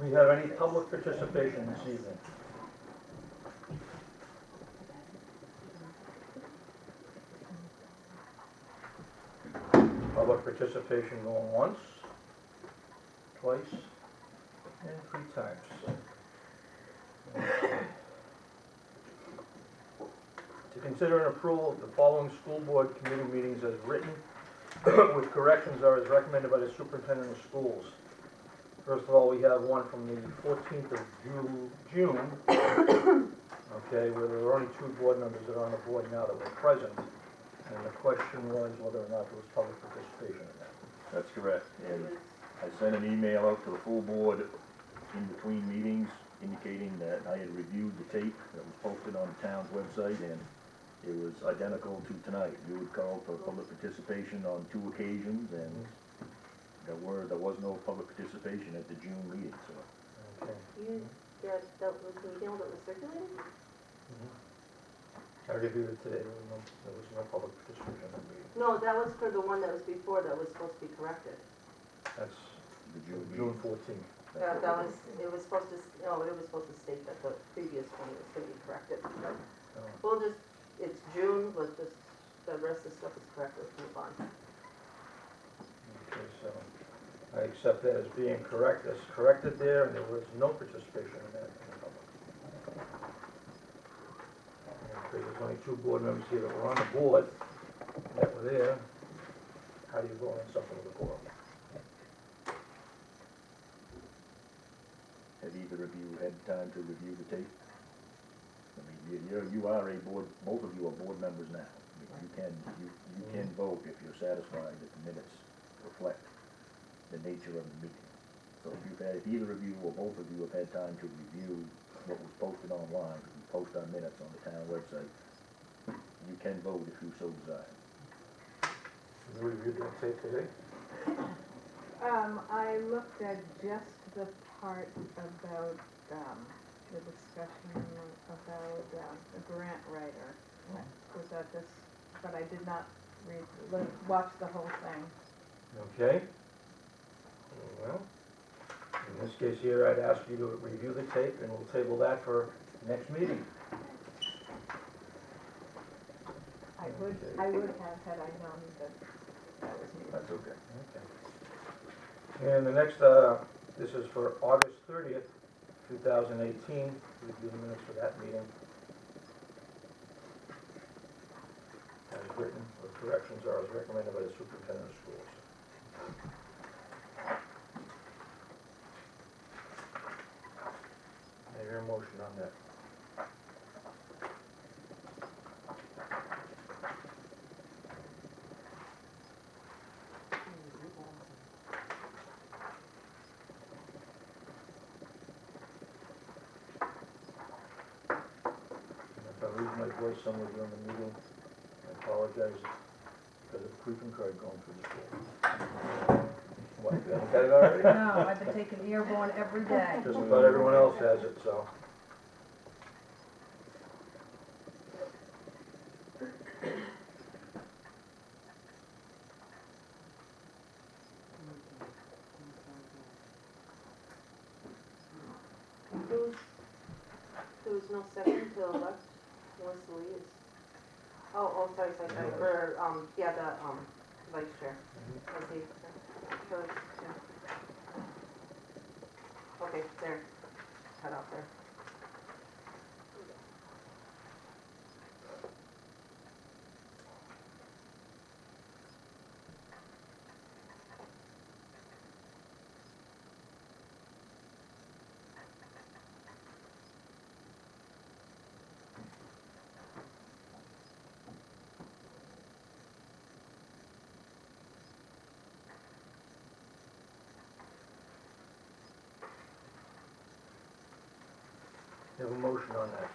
we have any public participation this evening? Public participation going once, twice, and 3 times. To consider an approval of the following school board committee meetings as written, with corrections are as recommended by the superintendent of schools. First of all, we have one from the 14th of June, okay, where there were only 2 board members that are on the board now that were present. And the question was whether or not there was public participation in that. That's correct. And I sent an email out to the full board in between meetings indicating that I had reviewed the tape that was posted on the town's website, and it was identical to tonight. You had called for public participation on 2 occasions, and there was no public participation at the June meeting, so. Okay. That was the email that was circulated? I reviewed it today, there was no public participation in the meeting. No, that was for the one that was before that was supposed to be corrected. That's The June June meeting. 14th. It was supposed to state that the previous one was going to be corrected. We'll just, it's June, let's just, the rest of the stuff is correct, let's move on. Okay, so I accept that as being correct, as corrected there, and there was no participation in that in the public. Okay, there's only 2 board members here that were on the board, that were there. How do you vote on something with a quorum? Have either of you had time to review the tape? I mean, you are a board, both of you are board members now. I mean, you can vote if you're satisfied that the minutes reflect the nature of the meeting. So if either of you or both of you have had time to review what was posted online, because we post our minutes on the town website, you can vote if you so desire. You reviewed that tape today? I looked at just the part about, the discussion about, the grant writer. Was that this, but I did not watch the whole thing. Okay. Well, in this case here, I'd ask you to review the tape, and we'll table that for next meeting. I would have had I known that was needed. That's okay. Okay. And the next, this is for August 30th, 2018, review the minutes for that meeting. As written, with corrections are as recommended by the superintendent of schools. I hear a motion on that. If I lose my voice somewhere during the meeting, I apologize because of the creeping card going through the school. What, you haven't got it already? No, I've been taking airborne every day. Just about everyone else has it, so. There was no second to elect Leslie is. Oh, sorry, for, yeah, the, vice chair. Leslie, first, yeah. Okay, there, cut out there. You have a motion on that.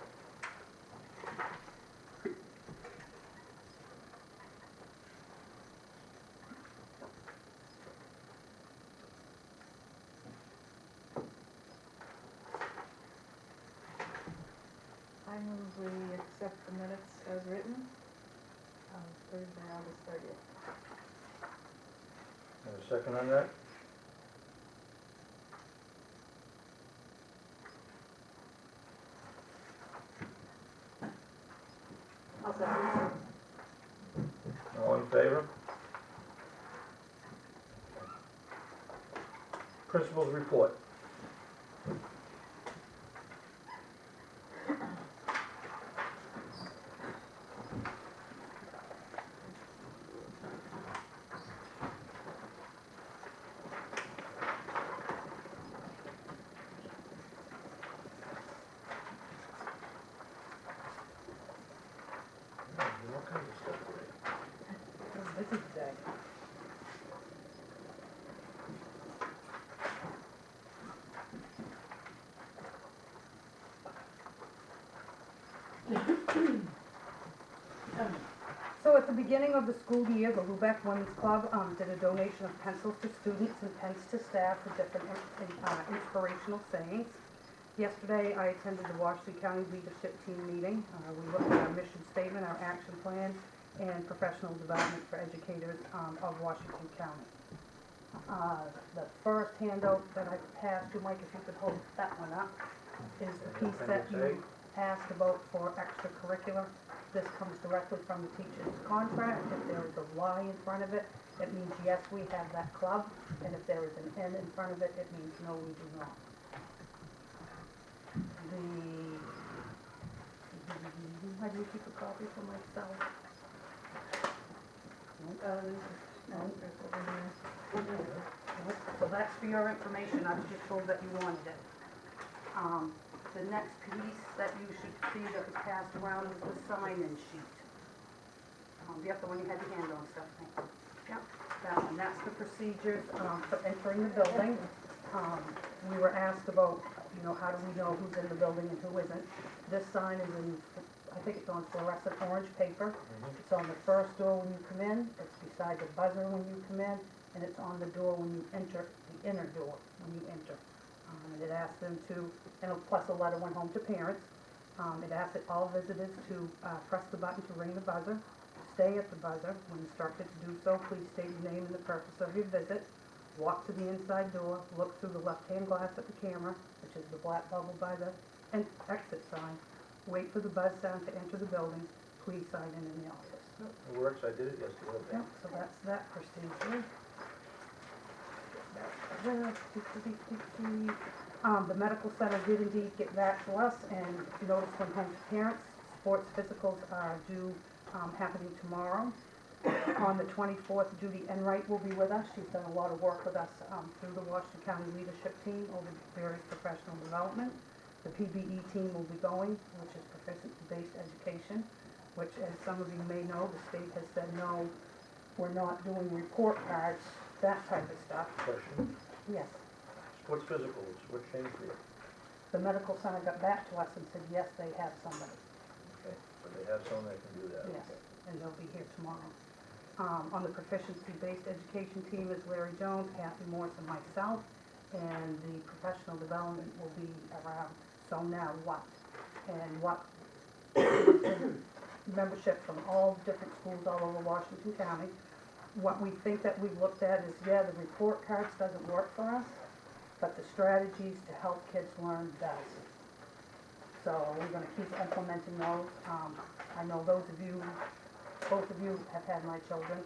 I move we accept the minutes as written on Thursday, August 30th. Have a second on that? I'll second. All in favor? Principal's report. All kinds of stuff today. This is day. So at the beginning of the school year, the Lubec Women's Club did a donation of pencils to students and pens to staff for different inspirational sayings. Yesterday, I attended the Washington County Leadership Team meeting. We looked at our mission statement, our action plan, and professional development for educators of Washington County. The first handout that I passed you, Mike, if you could hold that one up, is the piece that you asked about for extracurricular. This comes directly from the teacher's contract. If there is a Y in front of it, it means yes, we have that club. And if there is an N in front of it, it means no, we do not. I do keep a copy for myself. So that's for your information. I was just told that you wanted it. The next piece that you should see that was passed around is the sign-in sheet. Yep, the one you had your hand on stuff. Yep, that one. That's the procedures for entering the building. We were asked about, you know, how do we know who's in the building and who isn't. This sign is in, I think it's on fluorescent orange paper. It's on the first door when you come in, it's beside the buzzer when you come in, and it's on the door when you enter, the inner door when you enter. And it asks them to, and plus a letter went home to parents. It asks all visitors to press the button to ring the buzzer, stay at the buzzer. When instructed to do so, please state your name and the purpose of your visit. Walk to the inside door, look through the left-hand glass at the camera, which is the black bubble by the exit sign. Wait for the buzz sound to enter the building. Please sign in the office. It works, I did it yesterday. Yep, so that's that procedure. The medical center did indeed get back to us and notice went home to parents. Sports physicals are due happening tomorrow. On the 24th, Judy Enright will be with us. She's done a lot of work with us through the Washington County Leadership Team over various professional development. The PBE team will be going, which is proficiency-based education, which, as some of you may know, the state has said, no, we're not doing report cards, that type of stuff. Question, Yes. sports physicals, what changed for you? The medical center got back to us and said, yes, they have somebody. Okay, so they have someone that can do that? Yes, Okay. and they'll be here tomorrow. On the proficiency-based education team is Larry Jones, Kathy Morse, and myself, and the professional development will be around So Now What? And what membership from all different schools all over Washington County. What we think that we've looked at is, yeah, the report cards doesn't work for us, but the strategies to help kids learn does. So we're gonna keep implementing those. I know those of you, both of you have had my children,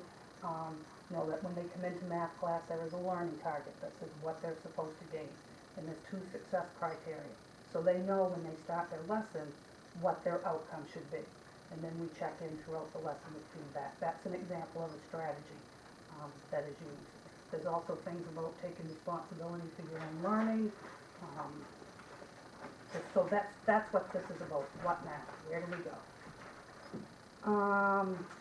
know that when they come into math class, there is a learning target that says what they're supposed to gain. And there's 2 success criteria. So they know when they start their lesson, what their outcome should be. And then we check in throughout the lesson with feedback. That's an example of a strategy that is used. There's also things about taking responsibility for your own learning. So that's what this is about. What now? Where do we go?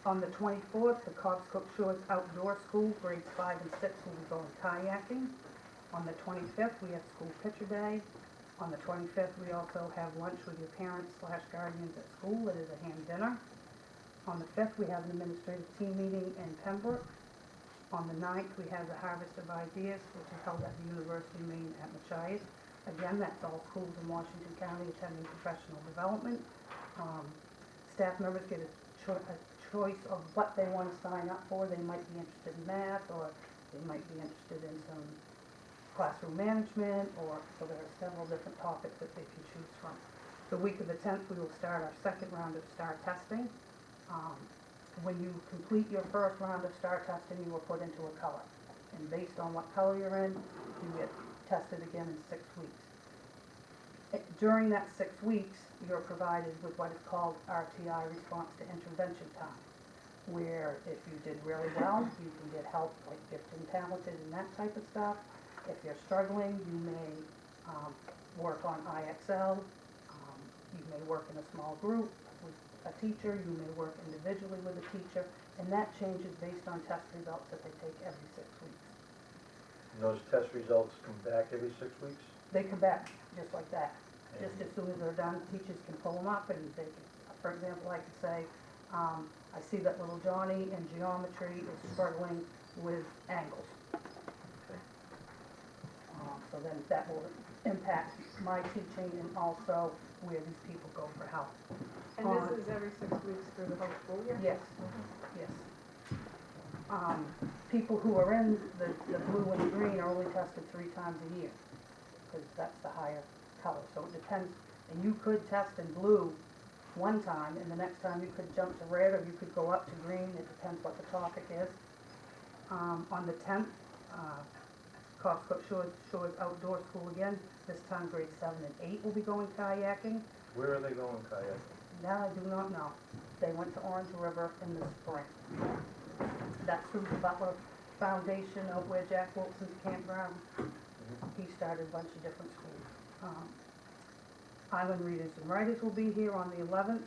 On the 24th, the Cobscook Shores Outdoor School, grades 5 and 6, will be going kayaking. On the 25th, we have school picture day. On the 25th, we also have lunch with your parents/guardians at school. It is a ham dinner. On the 5th, we have an administrative team meeting in Pembroke. On the 9th, we have the Harvest of Ideas, which is held at the University of Maine at Machias. Again, that's all schools in Washington County attending professional development. Staff members get a choice of what they want to sign up for. They might be interested in math, or they might be interested in some classroom management, or so there are several different topics that they can choose from. The week of the 10th, we will start our second round of STAR testing. When you complete your first round of STAR testing, you are put into a color. And based on what color you're in, you get tested again in 6 weeks. During that 6 weeks, you're provided with what is called RTI, response to intervention time, where if you did really well, you can get help like gifted and talented and that type of stuff. If you're struggling, you may work on IXL, you may work in a small group with a teacher, you may work individually with a teacher, and that changes based on test results that they take every 6 weeks. And those test results come back every 6 weeks? They come back just like that. Just as soon as they're done, teachers can pull them up and they can, for example, I could say, I see that little Johnny in geometry is struggling with angles. Okay. So then that will impact my teaching and also where these people go for help. And this is every 6 weeks through the whole school year? Yes, yes. People who are in the blue and the green are only tested 3 times a year, because that's the higher color. So it depends, and you could test in blue one time, and the next time you could jump to red, or you could go up to green. It depends what the topic is. On the 10th, Costco Shores Outdoor School again. This time grades 7 and 8 will be going kayaking. Where are they going kayaking? That I do not know. They went to Orange River in the spring. That's through the Butler Foundation out where Jack Wilson's campground. He started a bunch of different schools. Island Readers and Writers will be here on the 11th.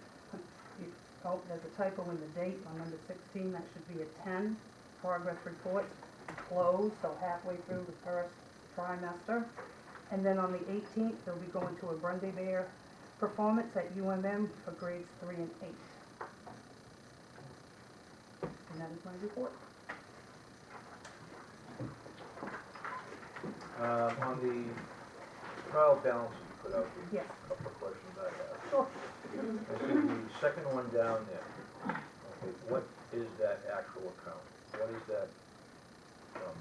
Oh, there's a typo in the date on number 16. That should be a 10. Progress reports closed, so halfway through the first trimester. And then on the 18th, they'll be going to a Grundy Bear performance at UMM for grades 3 and 8. And that is my report. On the trial balance you put out, there's Yes. a couple of questions I have. Sure. I see the second one down there. Okay, what is that actual account? What is that from?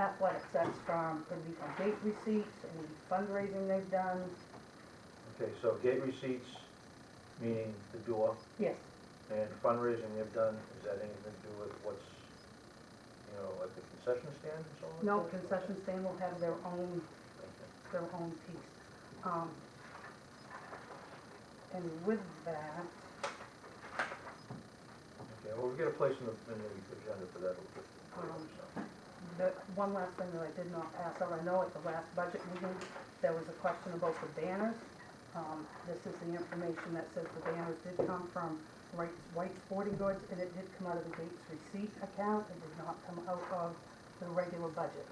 Athletics, that's from, could be from gate receipts, any fundraising they've done. Okay, so gate receipts, meaning the door, Yes, and fundraising they've done, is that anything to do with what's, you know, like the concession stand and so on? no, concession stand will have their own piece. And with that, Okay, well, we'll get a place in the agenda for that a little bit. So. the one last thing that I did not pass out, I know at the last budget meeting, there was a question about the banners. This is the information that says the banners did come from White Sporting Goods, and it did come out of the Gates receipt account. It did not come out of the regular budget.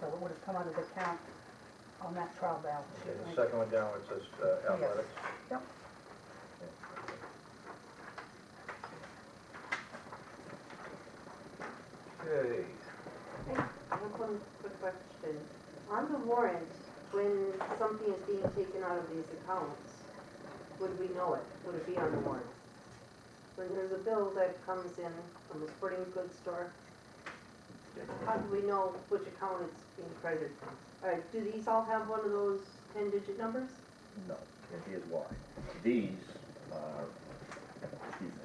So it would have come out of the account on that trial balance Okay, sheet. the second one down, it says athletics. Yep. Okay, I have one quick question. On the warrant, when something is being taken out of these accounts, would we know it? Would it be on the warrant? When there's a bill that comes in from a sporting goods store, how do we know which account it's being credited from? All right, do these all have one of those 10-digit numbers? No, and here's why. These are, excuse me,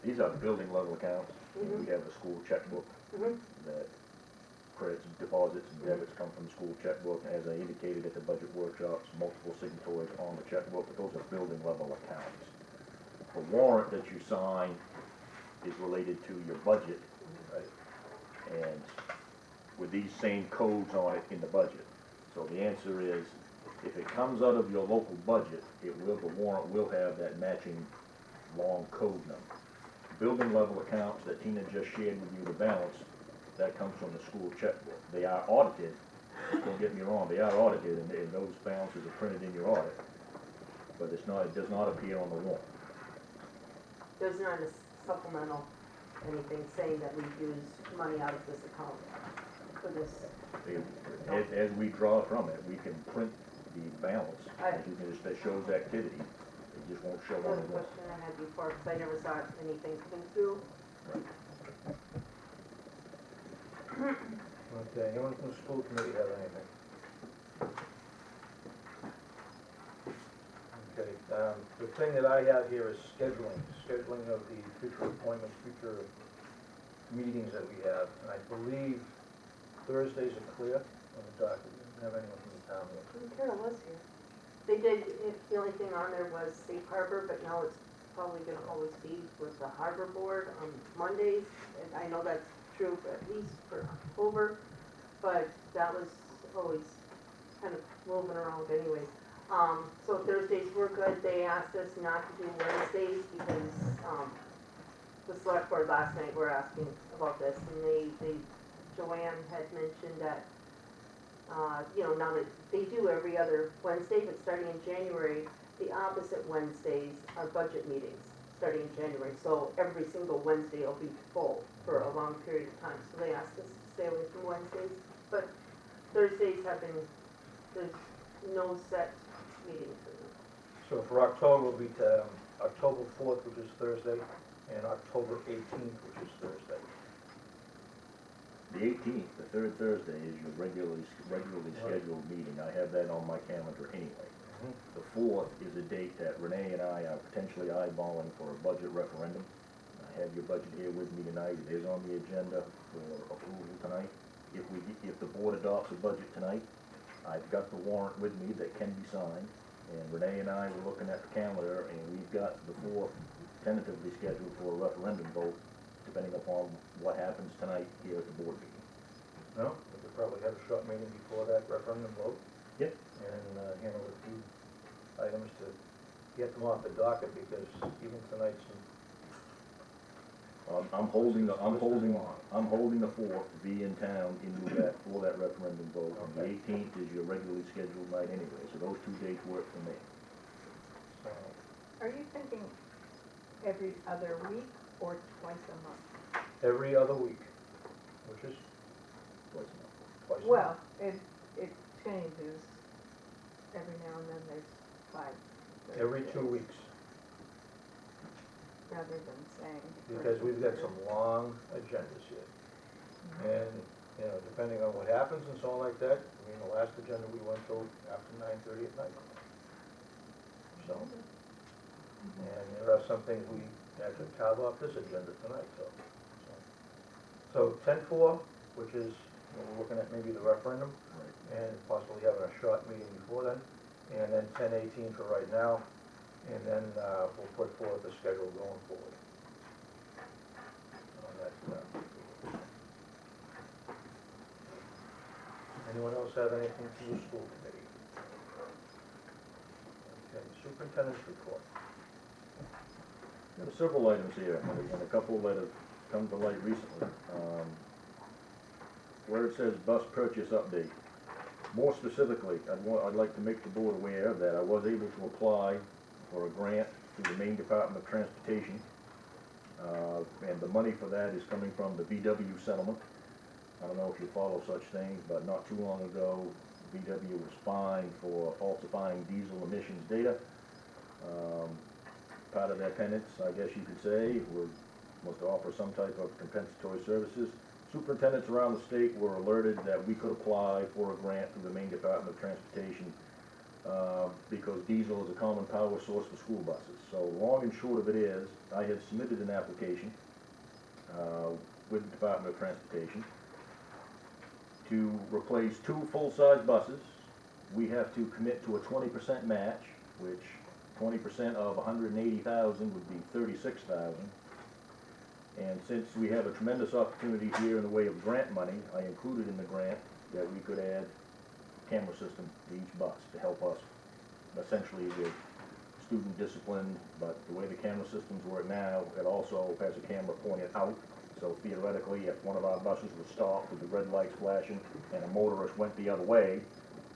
these are building level accounts. We have a school checkbook Mm-hmm. that credits, deposits, and debits come from the school checkbook. As I indicated at the budget workshops, multiple signatories on the checkbook, but those are building level accounts. The warrant that you sign is related to your budget, right? And with these same codes on it in the budget. So the answer is, if it comes out of your local budget, the warrant will have that matching long code number. Building level accounts that Tina just shared with you, the balance, that comes from the school checkbook. They are audited, don't get me wrong, they are audited, and those balances are printed in your audit, but it's not, it does not appear on the warrant. There's not a supplemental, anything saying that we use money out of this account for this. As we draw from it, we can print the balance, as you can just, that shows activity, it just won't show on That's the a warrant. question I had before, because I never saw anything coming through. okay, anyone from the school committee have anything? Okay, Okay, the thing that I have here is scheduling of the future appointments, future meetings that we have. And I believe Thursdays are clear on the docket. We don't have anyone from the town yet. Carol was here. They did, the only thing on there was safe harbor, but now it's probably gonna always be with the harbor board on Mondays. And I know that's true for at least for October, but that was always kind of moving around anyways. So Thursdays were good. They asked us not to do Wednesdays because, the select board last night were asking about this, and Joanne had mentioned that, now that they do every other Wednesday, but starting in January, the opposite Wednesdays are budget meetings, starting in January. So every single Wednesday will be full for a long period of time. So they asked us to stay away from Wednesdays, but Thursdays have been, there's no set meeting for them. So for October will be October 4th, which is Thursday, and October 18th, which is Thursday. The 18th, the third Thursday, is your regularly scheduled meeting. I have that on my calendar anyway. The 4th is a date that Renee and I are potentially eyeballing for a budget referendum. I have your budget here with me tonight. It is on the agenda for approval tonight. If the board adopts a budget tonight, I've got the warrant with me that can be signed. And Renee and I were looking at the calendar, and we've got the 4th tentatively scheduled for a referendum vote, depending upon what happens tonight here at the board meeting. No, we could probably have a short meeting before that referendum vote. Yep. And handle a few items to get them off the docket, because even tonight's, I'm holding the 4th to be in town in Lubec for that referendum vote. And the Okay. 18th is your regularly scheduled night anyway, so those 2 dates work for me. so, Are you thinking every other week or twice a month? every other week, which is Twice a month. twice a month. Well, it changes. Every now and then there's 5 Every 2 Thursdays, weeks, rather than saying. because we've got some long agendas here. And, depending on what happens and so on like that, the last agenda we went till after 9:30 at night. So, and there are some things we actually carve off this agenda tonight, so 10-4, which is, we're looking at maybe the referendum, Right. and possibly having a short meeting before then, and then 10-18 for right now, and then we'll put forward the schedule going forward. On that, anyone else have anything from the school committee? Okay, superintendent's report. There are several items here, and a couple that have come to light recently. Where it says bus purchase update, more specifically, I'd like to make the board aware that I was able to apply for a grant through the Maine Department of Transportation. And the money for that is coming from the VW settlement. I don't know if you follow such things, but not too long ago, VW was fined for falsifying diesel emissions data. Part of their penance, I guess you could say, was to offer some type of compensatory services. Superintendents around the state were alerted that we could apply for a grant through the Maine Department of Transportation because diesel is a common power source for school buses. So long and short of it is, I had submitted an application with the Department of Transportation to replace 2 full-size buses. We have to commit to a 20% match, which 20% of 180,000 would be 36,000. And since we have a tremendous opportunity here in the way of grant money, I included in the grant that we could add a camera system to each bus to help us essentially with student discipline. But the way the camera systems work now, it also has a camera pointed out. So theoretically, if one of our buses was stopped with the red lights flashing and a motorist went the other way,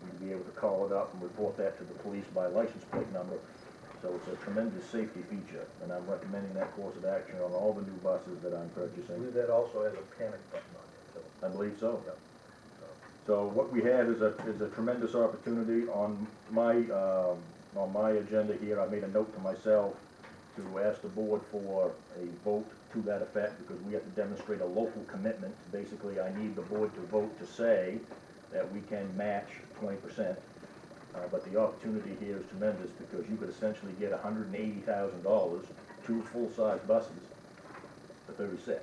we'd be able to call it up and report that to the police by license plate number. So it's a tremendous safety feature, and I'm recommending that course of action on all the new buses that I'm I purchasing. believe that also has a panic button on it, too. I believe so. Yep. So what we have is a tremendous opportunity on my agenda here. I made a note to myself to ask the board for a vote to that effect, because we have to demonstrate a local commitment. Basically, I need the board to vote to say that we can match 20%. But the opportunity here is tremendous because you could essentially get $180,000, two full-size buses for 36.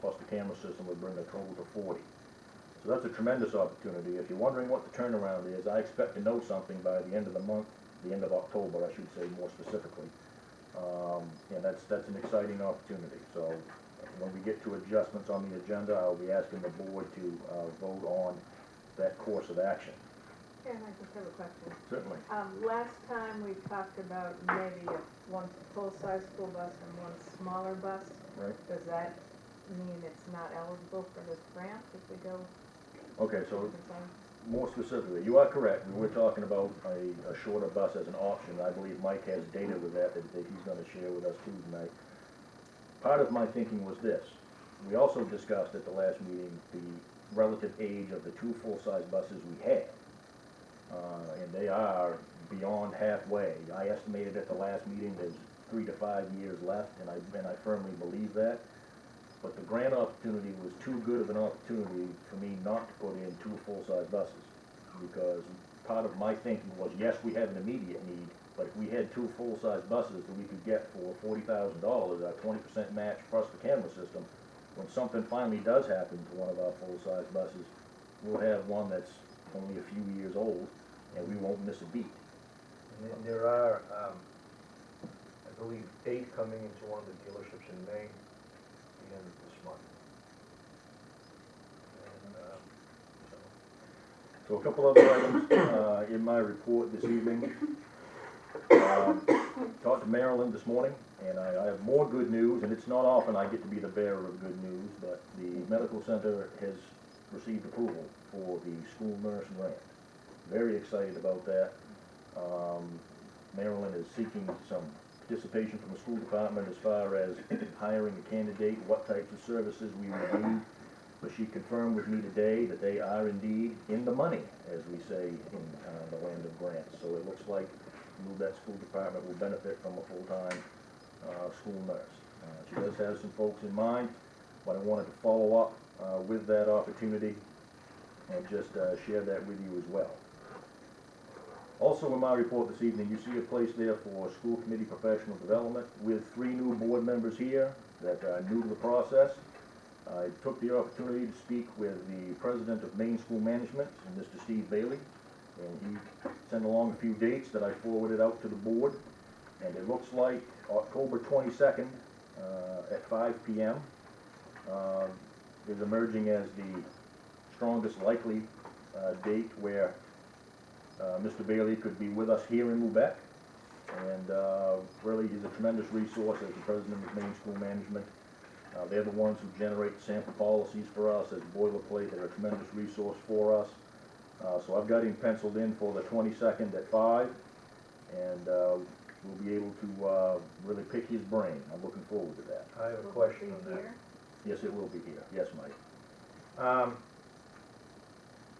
Plus the camera system would bring the total to 40. So that's a tremendous opportunity. If you're wondering what the turnaround is, I expect to know something by the end of the month, the end of October, I should say more specifically. And that's an exciting opportunity. So when we get to adjustments on the agenda, I'll be asking the board to vote on that course of action. Yeah, I just have a question. Certainly. Last time we talked about maybe one full-size school bus and one smaller bus. Right. Does that mean it's not eligible for this grant if we go? Okay, so with the same? more specifically, you are correct. We were talking about a shorter bus as an option. I believe Mike has data with that he's going to share with us too tonight. Part of my thinking was this. We also discussed at the last meeting the relative age of the two full-size buses we had. And they are beyond halfway. I estimated at the last meeting there's 3 to 5 years left, and I firmly believe that. But the grant opportunity was too good of an opportunity for me not to put in two full-size buses. Because part of my thinking was, yes, we have an immediate need, but if we had two full-size buses that we could get for $40,000, our 20% match plus the camera system, when something finally does happen to one of our full-size buses, we'll have one that's only a few years old, and we won't miss a beat. And then there are, I believe, 8 coming into one of the dealerships in Maine at the end of this month. And, So a couple other items in my report this evening. Talked to Marilyn this morning, and I have more good news, and it's not often I get to be the bearer of good news, but the medical center has received approval for the school nurse grant. Very excited about that. Marilyn is seeking some participation from the school department as far as hiring a candidate, what types of services we would need. But she confirmed with me today that they are indeed in the money, as we say in the land of grants. So it looks like Lubec School Department will benefit from a full-time school nurse. She does have some folks in mind, but I wanted to follow up with that opportunity and just share that with you as well. Also in my report this evening, you see a place there for school committee professional development with 3 new board members here that are new to the process. I took the opportunity to speak with the president of Maine School Management, Mr. Steve Bailey, and he sent along a few dates that I forwarded out to the board. And it looks like October 22nd at 5 p.m. Is emerging as the strongest likely date where Mr. Bailey could be with us here in Lubec. And really he's a tremendous resource as the president of Maine School Management. They're the ones who generate sample policies for us as boilerplate. They're a tremendous resource for us. So I've got him penciled in for the 22nd at 5, and we'll be able to really pick his brain. I'm looking forward to that. I have a Will it question be on that. here? Yes, it will be here. Yes, Mike.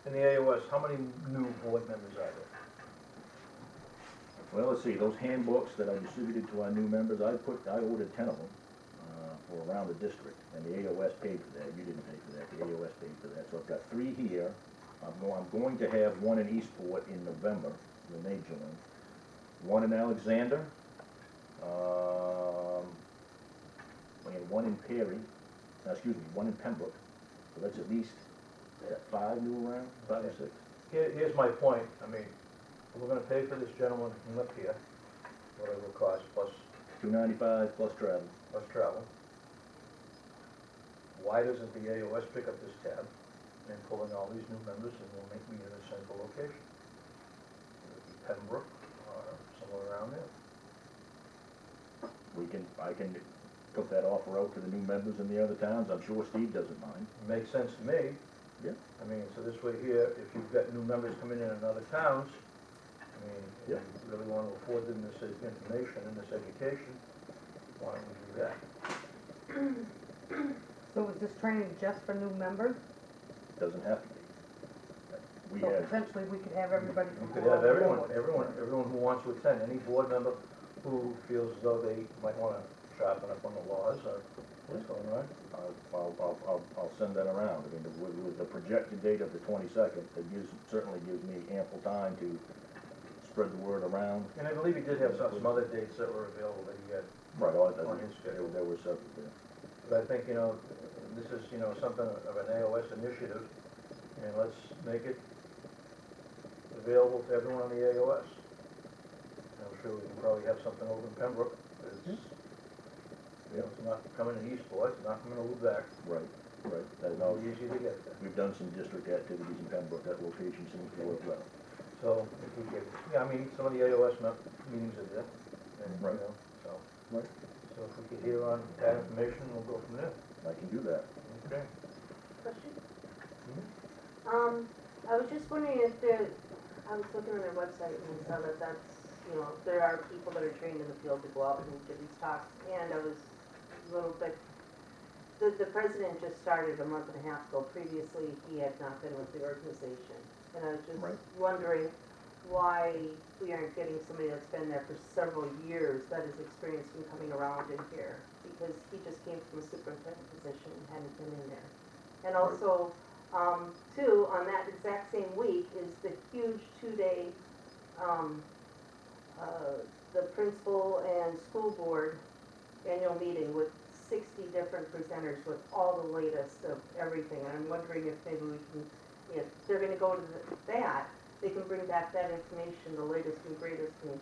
In the AOS, how many new board members are there? Well, let's see, those handbooks that I distributed to our new members, I ordered 10 of them for around the district, and the AOS paid for that. You didn't pay for that, the AOS paid for that. So I've got 3 here. I'm going to have one in Eastport in November, when they join. One in Alexander, and one in Perry, one in Pembroke. So that's at least, is that 5 new around, 5 or 6? Here's my point. I mean, we're gonna pay for this gentleman to live here, whatever it costs, plus $295 plus travel. Why doesn't the AOS pick up this tab and pull in all these new members and we'll make me in a central location? It would be Pembroke or somewhere around there. I can put that offer out to the new members in the other towns. I'm sure Steve doesn't mind. Makes sense to me. Yeah. I mean, so this way here, if you've got new members coming in other towns, I mean, if Yeah. you really want to afford them this information and this education, why don't we do that? So is this training just for new members? Doesn't have to be. We So have, potentially we could have everybody You from could all have over. everyone who wants to attend, any board member who feels as though they might want to sharpen up on the laws or what's going on. I'll send that around. I mean, with the projected date of the 22nd, it certainly gives me ample time to spread the word around. And I believe he did have some other dates that were available that he had. Right, On his schedule. there were several there. But I think, this is, something of an AOS initiative, and let's make it available to everyone on the AOS. I'm sure we can probably have something over in Pembroke, but it's, it's not coming to Eastport, it's not coming to Lubec. Right. It's not easy to get there. We've done some district activities in Pembroke. That location seems to work well. So if we could, some of the AOS meetings are there, and, Right. so. Right. So if we could hear on that information, we'll go from there. I can do that. Okay. Question? Mhm. I was just wondering if there, I was looking on their website and saw that that's, there are people that are trained in the field to go out and give these talks. And I was a little bit, the president just started a month and a half ago. Previously, he had not been with the organization. And I was just Right. wondering why we aren't getting somebody that's been there for several years that is experienced in coming around in here. Because he just came from a superintendent position and hadn't been in there. And also, too, on that exact same week is the huge two-day, the principal and school board annual meeting with 60 different presenters with all the latest of everything. And I'm wondering if maybe we can, if they're gonna go to that, they can bring back that information, the latest and greatest, and,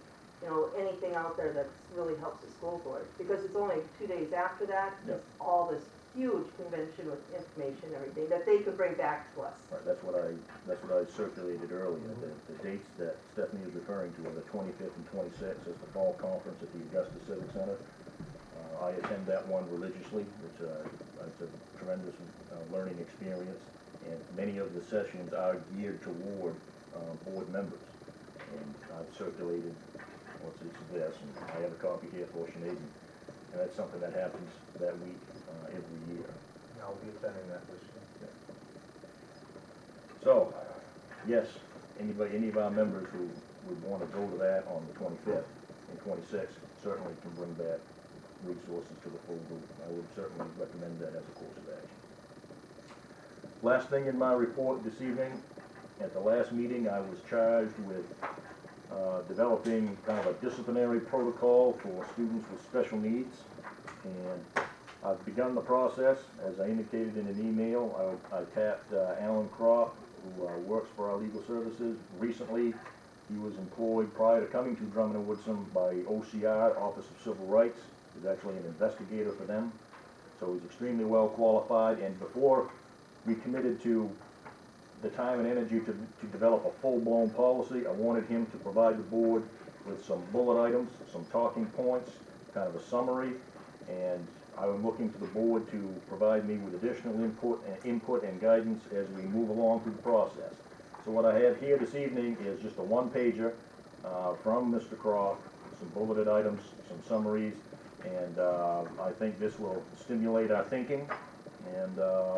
anything out there that really helps the school board. Because it's only 2 days after that, Yep. all this huge convention with information and everything that they could bring back to us. Right, that's what I circulated earlier. The dates that Stephanie is referring to are the 25th and 26th as the fall conference at the Augusta Civic Center. I attend that one religiously. It's a tremendous learning experience, and many of the sessions are geared toward board members. And I've circulated, this, and I have a copy here for Sinead, and that's something that happens that week every year. I'll be attending that this year. So, yes, any of our members who would want to go to that on the 25th and 26th certainly can bring back resources to the full group. I would certainly recommend that as a course of action. Last thing in my report this evening, at the last meeting, I was charged with developing kind of a disciplinary protocol for students with special needs. And I've begun the process. As I indicated in an email, I tapped Alan Croft, who works for our legal services. Recently, he was employed prior to coming to Drummond and Woodson by OCR, Office of Civil Rights. He's actually an investigator for them. So he's extremely well qualified. And before we committed to the time and energy to develop a full-blown policy, I wanted him to provide the board with some bullet items, some talking points, kind of a summary, and I'm looking to the board to provide me with additional input and guidance as we move along through the process. So what I have here this evening is just a one-pager from Mr. Croft, some bulleted items, some summaries, and I think this will stimulate our thinking and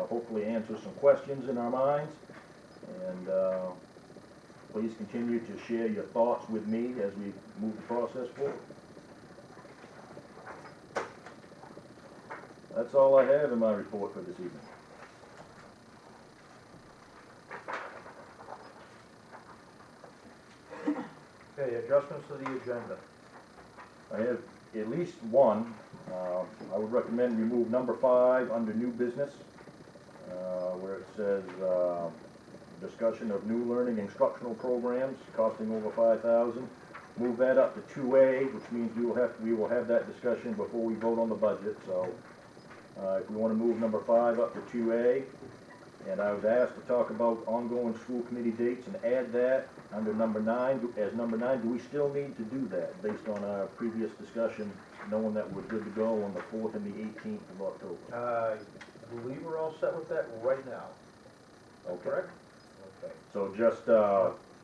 hopefully answer some questions in our minds. And please continue to share your thoughts with me as we move the process forward. That's all I have in my report for this evening. Okay, adjustments to the agenda. I have at least one. I would recommend remove number 5 under new business, where it says discussion of new learning instructional programs costing over $5,000. Move that up to 2A, which means we will have that discussion before we vote on the budget. So if we want to move number 5 up to 2A, and I was asked to talk about ongoing school committee dates and add that under number 9. As number 9, do we still need to do that based on our previous discussion, knowing that we're good to go on the 4th and the 18th of October? I believe we're all set with that right now. Okay. Correct? Okay. So just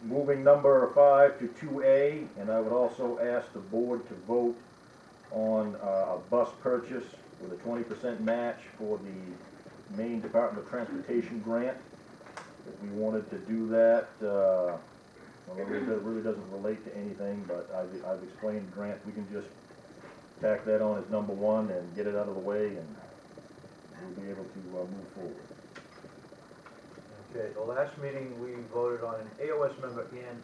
moving number 5 to 2A, and I would also ask the board to vote on a bus purchase with a 20% match for the Maine Department of Transportation grant. If we wanted to do that, well, it really doesn't relate to anything, but I've explained the grant. We can just tack that on as number one and get it out of the way, and we'll be able to move forward. Okay, the last meeting, we voted on an AOS member and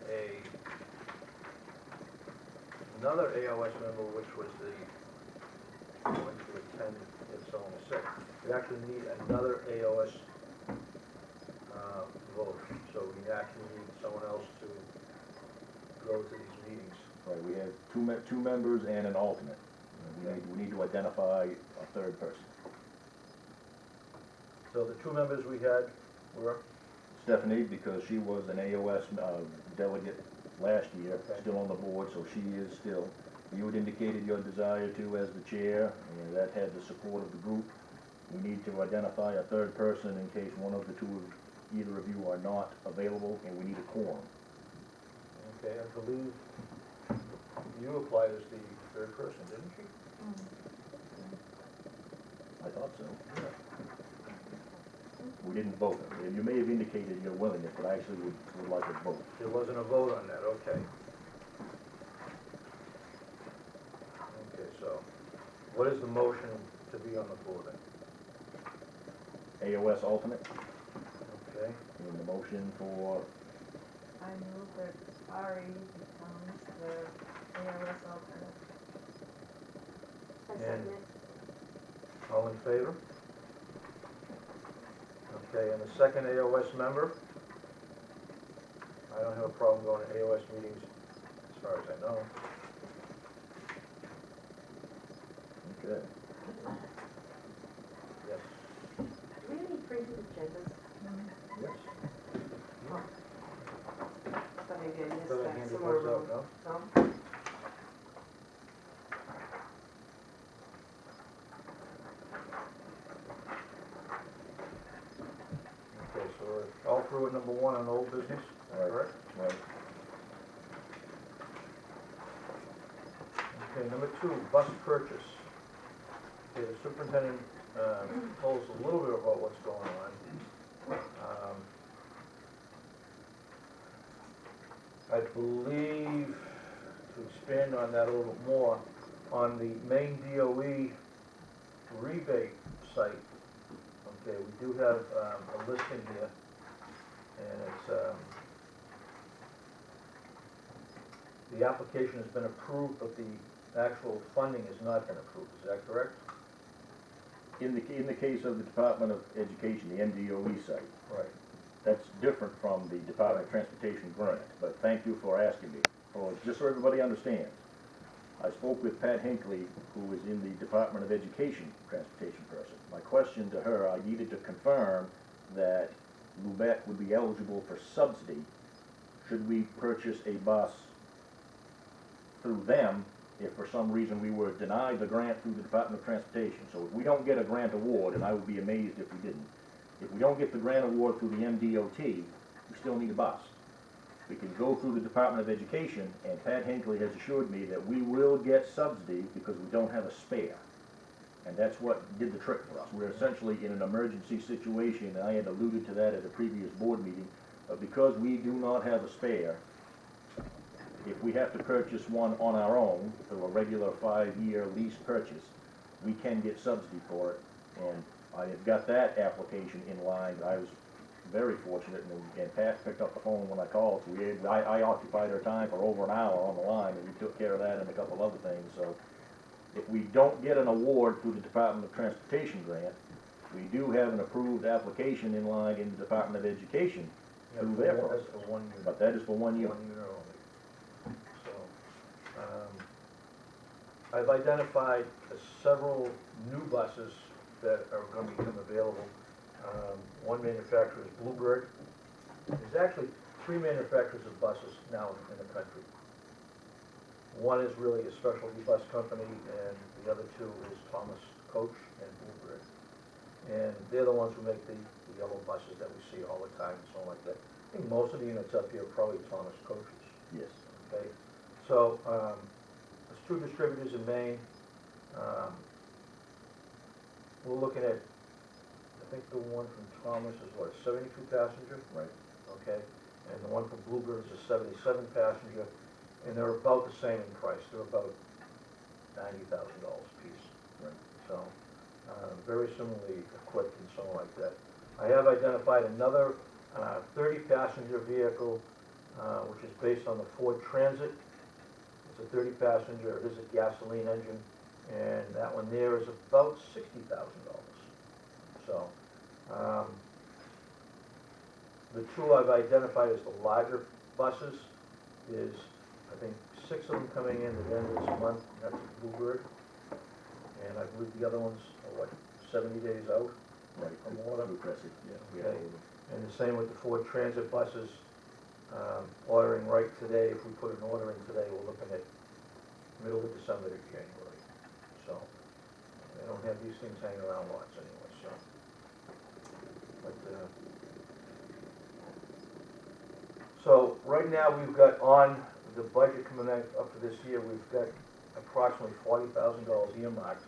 another AOS member, which was going to attend if someone was sick. We actually need another AOS vote, so we actually need someone else to go to these meetings. Right, we have two members and an alternate. We need to identify a third person. So the two members we had were, Stephanie, because she was an AOS delegate last year, Okay. still on the board, so she is still. You had indicated your desire to as the chair, and that had the support of the group. We need to identify a third person in case one of the two of either of you are not available, and we need a quorum. okay, I believe you applied as the third person, didn't you? I thought so. We didn't vote. You may have indicated your willingness, but I actually would like a vote. There wasn't a vote on that, okay. Okay, so what is the motion to be on the floor then? AOS alternate, Okay, and the motion for I move that Ari becomes the AOS alternate. I second it. all in favor? Okay, and the second AOS member? I don't have a problem going to AOS meetings, as far as I know. okay. Yes. Do we have any printed agendas? Yes. I thought maybe I missed So I that handed somewhere those around. out, no? No? Okay, so we're all through at number one on old business, Right. correct? Right. Okay, number two, bus purchase. Okay, the superintendent told us a little bit about what's going on. I believe, to expand on that a little bit more, on the main DOE rebate site, okay, we do have a listing here, and it's, the application has been approved, but the actual funding has not been approved, is that correct? In the case of the Department of Education, the MDOE site, Right. that's different from the Department of Transportation grant, but thank you for asking me. Just so everybody understands, I spoke with Pat Hinckley, who is in the Department of Education transportation person. My question to her, I needed to confirm that Lubec would be eligible for subsidy should we purchase a bus through them if for some reason we were denied the grant through the Department of Transportation. So if we don't get a grant award, and I would be amazed if we didn't, if we don't get the grant award through the MDOT, we still need a bus. We can go through the Department of Education, and Pat Hinckley has assured me that we will get subsidy because we don't have a spare. And that's what did the trick for us. We're essentially in an emergency situation, and I had alluded to that at a previous board meeting, but because we do not have a spare, if we have to purchase one on our own through a regular 5-year lease purchase, we can get subsidy for it. And I have got that application in line. I was very fortunate, and Pat picked up the phone when I called, so I occupied her time for over an hour on the line, and we took care of that and a couple of other things. So if we don't get an award through the Department of Transportation grant, we do have an approved application in line in the Department of Education through their process. That's for 1 year. But that is for 1 year. 1 year only. So, I've identified several new buses that are going to become available. One manufacturer is Bluebird. There's actually 3 manufacturers of buses now in the country. One is really a specialty bus company, and the other 2 is Thomas Coach and Bluebird. And they're the ones who make the yellow buses that we see all the time and so on like that. I think most of the units up here are probably Thomas Coaches. Yes. Okay, so, there's 2 distributors in Maine. We're looking at, I think the one from Thomas is what, 72 passenger? Right. Okay, and the one from Bluebird is a 77 passenger, and they're about the same in price. They're about, I $90,000 a piece. Right. So, very similarly equipped and so on like that. I have identified another 30-passenger vehicle, which is based on the Ford Transit. It's a 30-passenger, it is a gasoline engine, and that one there is about $60,000. So, the two I've identified as the larger buses is, I think, 6 of them coming in at the end of this month, and that's a Bluebird. And I believe the other ones are, what, 70 days out? Right, From order. Lucrece, yeah. we Okay. have all of them. And the same with the Ford Transit buses, ordering right today. If we put an order in today, we're looking at middle of December to January. So, they don't have these things hanging around lots anyway, so. But, so right now, we've got on the budget coming up for this year, we've got approximately $40,000 earmarked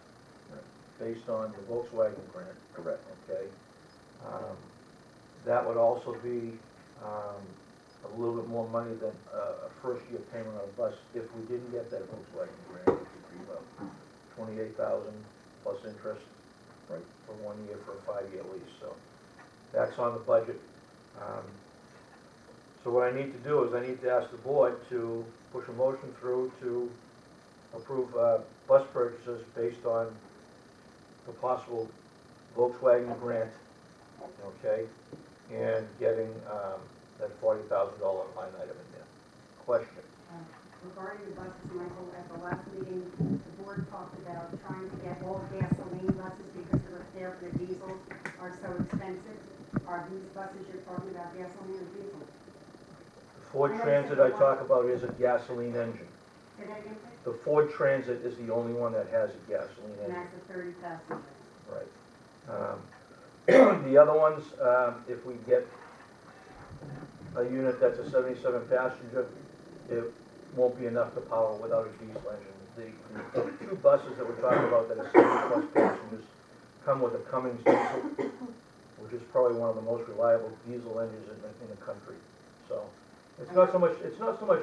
based on the Volkswagen grant. Correct. Okay. That would also be a little bit more money than a first-year payment on a bus if we didn't get that Volkswagen grant, which would be about $28,000 plus interest, right, for 1 year for a 5-year lease. So that's on the budget. So what I need to do is I need to ask the board to push a motion through to approve bus purchases based on the possible Volkswagen grant, okay, and getting that $40,000 line item in there. Question? Regarding the buses, Michael, at the last meeting, the board talked about trying to get all gasoline buses because the diesels are so expensive. Are these buses you're talking about gasoline or diesel? The Ford Transit I talk about is a gasoline engine. Say that again, please? The Ford Transit is the only one that has a gasoline And engine. that's a 30 passenger. Right. The other ones, if we get a unit that's a 77 passenger, it won't be enough to power without a diesel engine. The two buses that we're talking about that are 70+ passengers come with a Cummins diesel, which is probably one of the most reliable diesel engines in the country. So it's not so much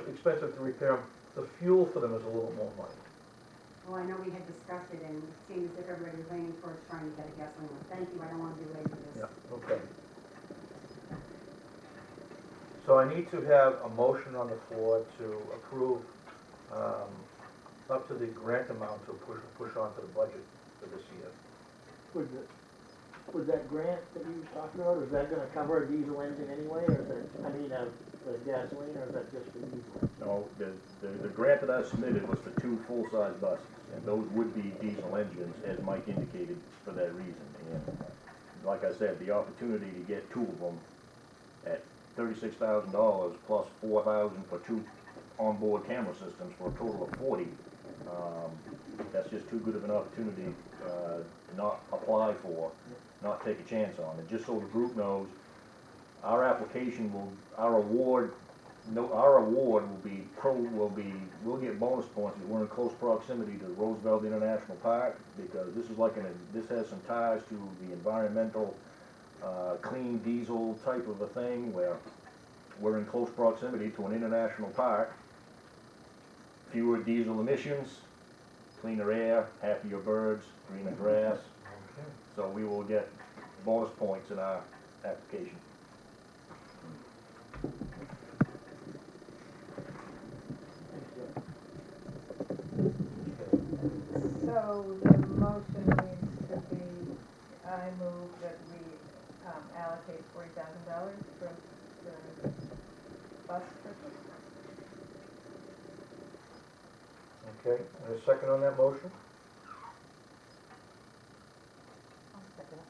expensive to repair them. The fuel for them is a little more money. Well, I know we had discussed it, and it seems as if everybody was leaning towards trying to get a gasoline one. Thank you, I don't want to be late for this. Yeah, okay. So I need to have a motion on the floor to approve up to the grant amount to push onto the budget for this year. Would that grant that you was talking about, is that gonna cover a diesel engine anyway, or is that, the gasoline, or is that just for diesel? No, the grant that I submitted was for 2 full-size buses, and those would be diesel engines, as Mike indicated, for that reason. And like I said, the opportunity to get 2 of them at $36,000 plus $4,000 for 2 onboard camera systems for a total of 40. That's just too good of an opportunity to not apply for, not take a chance on. And just so the group knows, our application our award we'll get bonus points if we're in close proximity to Roosevelt International Park, because this is this has some ties to the environmental clean diesel type of a thing, where we're in close proximity to an international park. Fewer diesel emissions, cleaner air, happier birds, greener grass. Okay. So we will get bonus points in our application. So the motion needs to be, I move that we allocate $40,000 for bus purchase. Okay, and a second on that motion? I'll second it.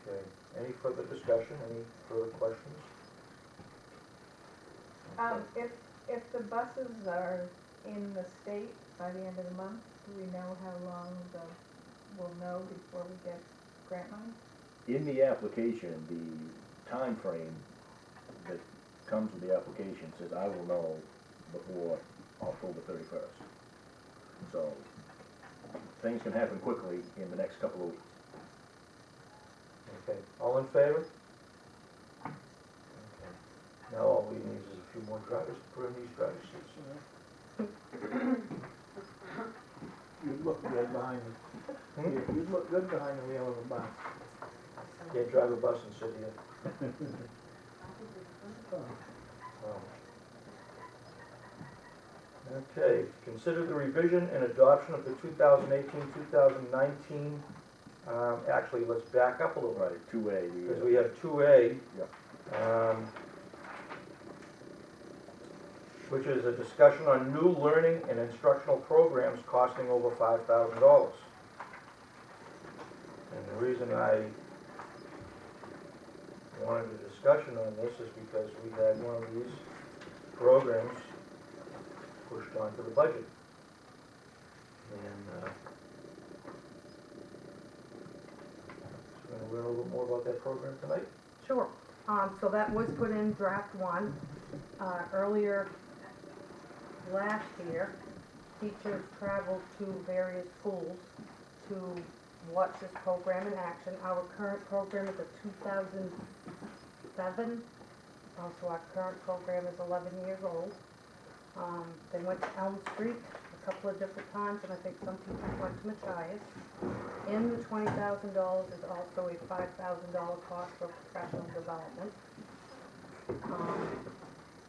Okay, any further discussion, any further questions? If the buses are in the state by the end of the month, do we know how long we'll know before we get grant money? In the application, the time frame that comes with the application says I will know before October 31st. So things can happen quickly in the next couple of weeks. Okay, all in favor? Okay. Now all we need is a few more drivers to put in these driver's seats. look good behind you'd look good behind the wheel of a bus. Can't drive a bus and sit here. Oh. Okay, consider the revision and adoption of the 2018-2019, actually, let's back up a little bit. Right, 2A. Because we have 2A. Yep. Which is a discussion on new learning and instructional programs costing over $5,000. And the reason I wanted a discussion on this is because we had one of these programs pushed onto the budget. And so we're going to learn a little bit more about that program tonight. Sure. So that was put in draft one. Earlier last year, teachers traveled to various schools to watch this program in action. Our current program is a 2007, so our current program is 11 years old. They went to Elm Street a couple of different times, and I think some teachers went to Machias. In the $20,000 is also a $5,000 cost for professional development.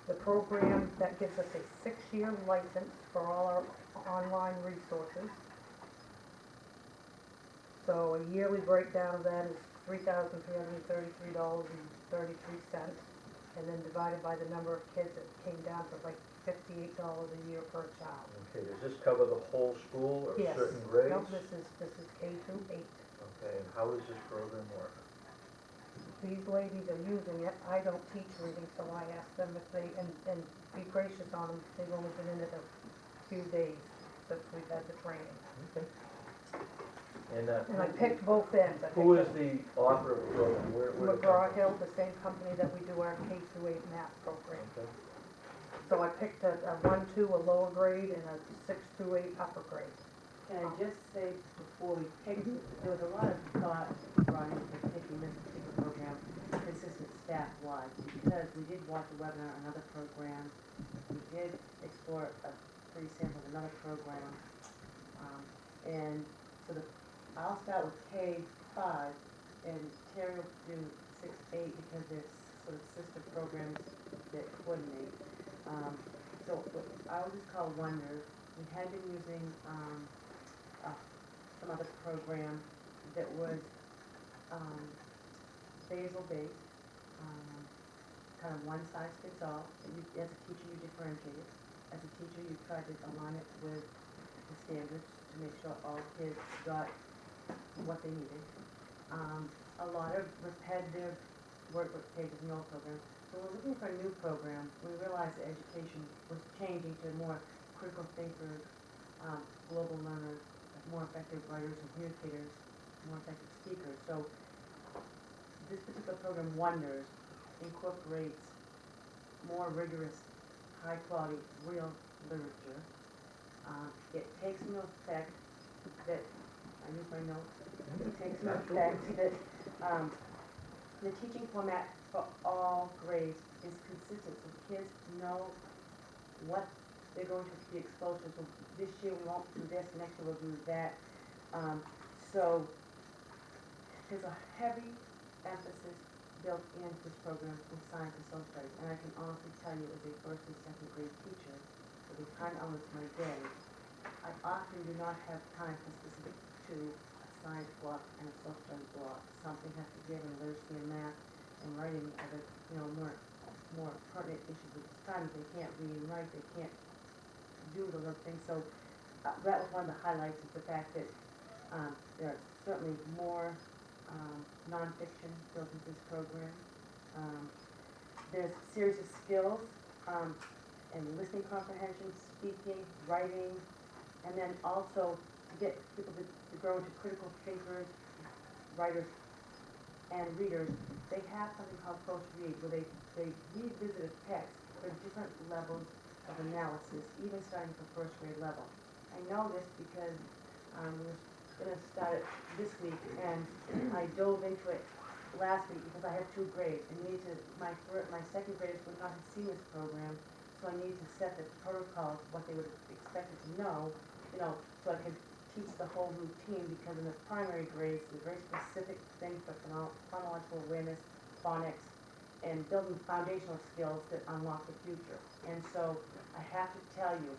The program that gives us a 6-year license for all our online resources. So a yearly breakdown of that is $3,333.33, and then divided by the number of kids, it came down to like $58 a year per child. Okay, does this cover the whole school or Yes. certain grades? No, this is K through 8. Okay, and how does this program work? These ladies are using it. I don't teach reading, so I ask them if they, and be gracious on them. They've only been in it a few days since we've had the training. Okay. And And I picked both ends. I who picked is the author of the program? Where did it come McGraw-Hill, the same company that we do our K through 8 math program. from? Okay. So I picked a 1-2, a lower grade, and a 6 through 8 upper grade. Can I just say before we picked, there was a lot of thought brought into picking this particular program, consistent staff-wide, because we did watch a webinar, on another program, we did explore a free sample of another program, and so I'll start with K-5, and Terry will do 6-8 because they're sort of sister programs that coordinate. So what I would just call Wonders, we had been using some other program that was basal-based, kind of one size fits all. As a teacher, you differentiate it. As a teacher, you try to align it with the standards to make sure all kids got what they needed. A lot of repetitive work with pages in the old program. So we're looking for a new program. We realized that education was changing to more critical thinkers, global learners, more effective writers and communicators, more effective speakers. So this particular program, Wonders, incorporates more rigorous, high-quality, real literature. It takes into effect that, I use my notes, it takes into effect that the teaching format for all grades is consistent, so kids know what they're going to be exposed to. So this year we won't do this, next year we'll do that. So there's a heavy emphasis built into this program with science and social studies. And I can honestly tell you as a first and second grade teacher, for the time elements of my day, I often do not have time for specific to a science block and a social studies block. Something has to give in literacy and math and writing are the, more pertinent issues at this time. They can't read and write, they can't do the little things. So that was one of the highlights, is the fact that there are certainly more nonfiction built into this program. There's a series of skills and listening comprehension, speaking, writing, and then also to get people to grow into critical thinkers, writers, and readers. They have something called Close Read, where they revisit a text for different levels of analysis, even starting from first grade level. I know this because we're going to start it this week, and I dove into it last week because I have 2 grades. I needed to, my second graders would not have seen this program, so I needed to set the protocol, what they would expect to know, so I could teach the whole routine, because in the primary grades, there's very specific things for phonological awareness, phonics, and building foundational skills that unlock the future. And so I have to tell you,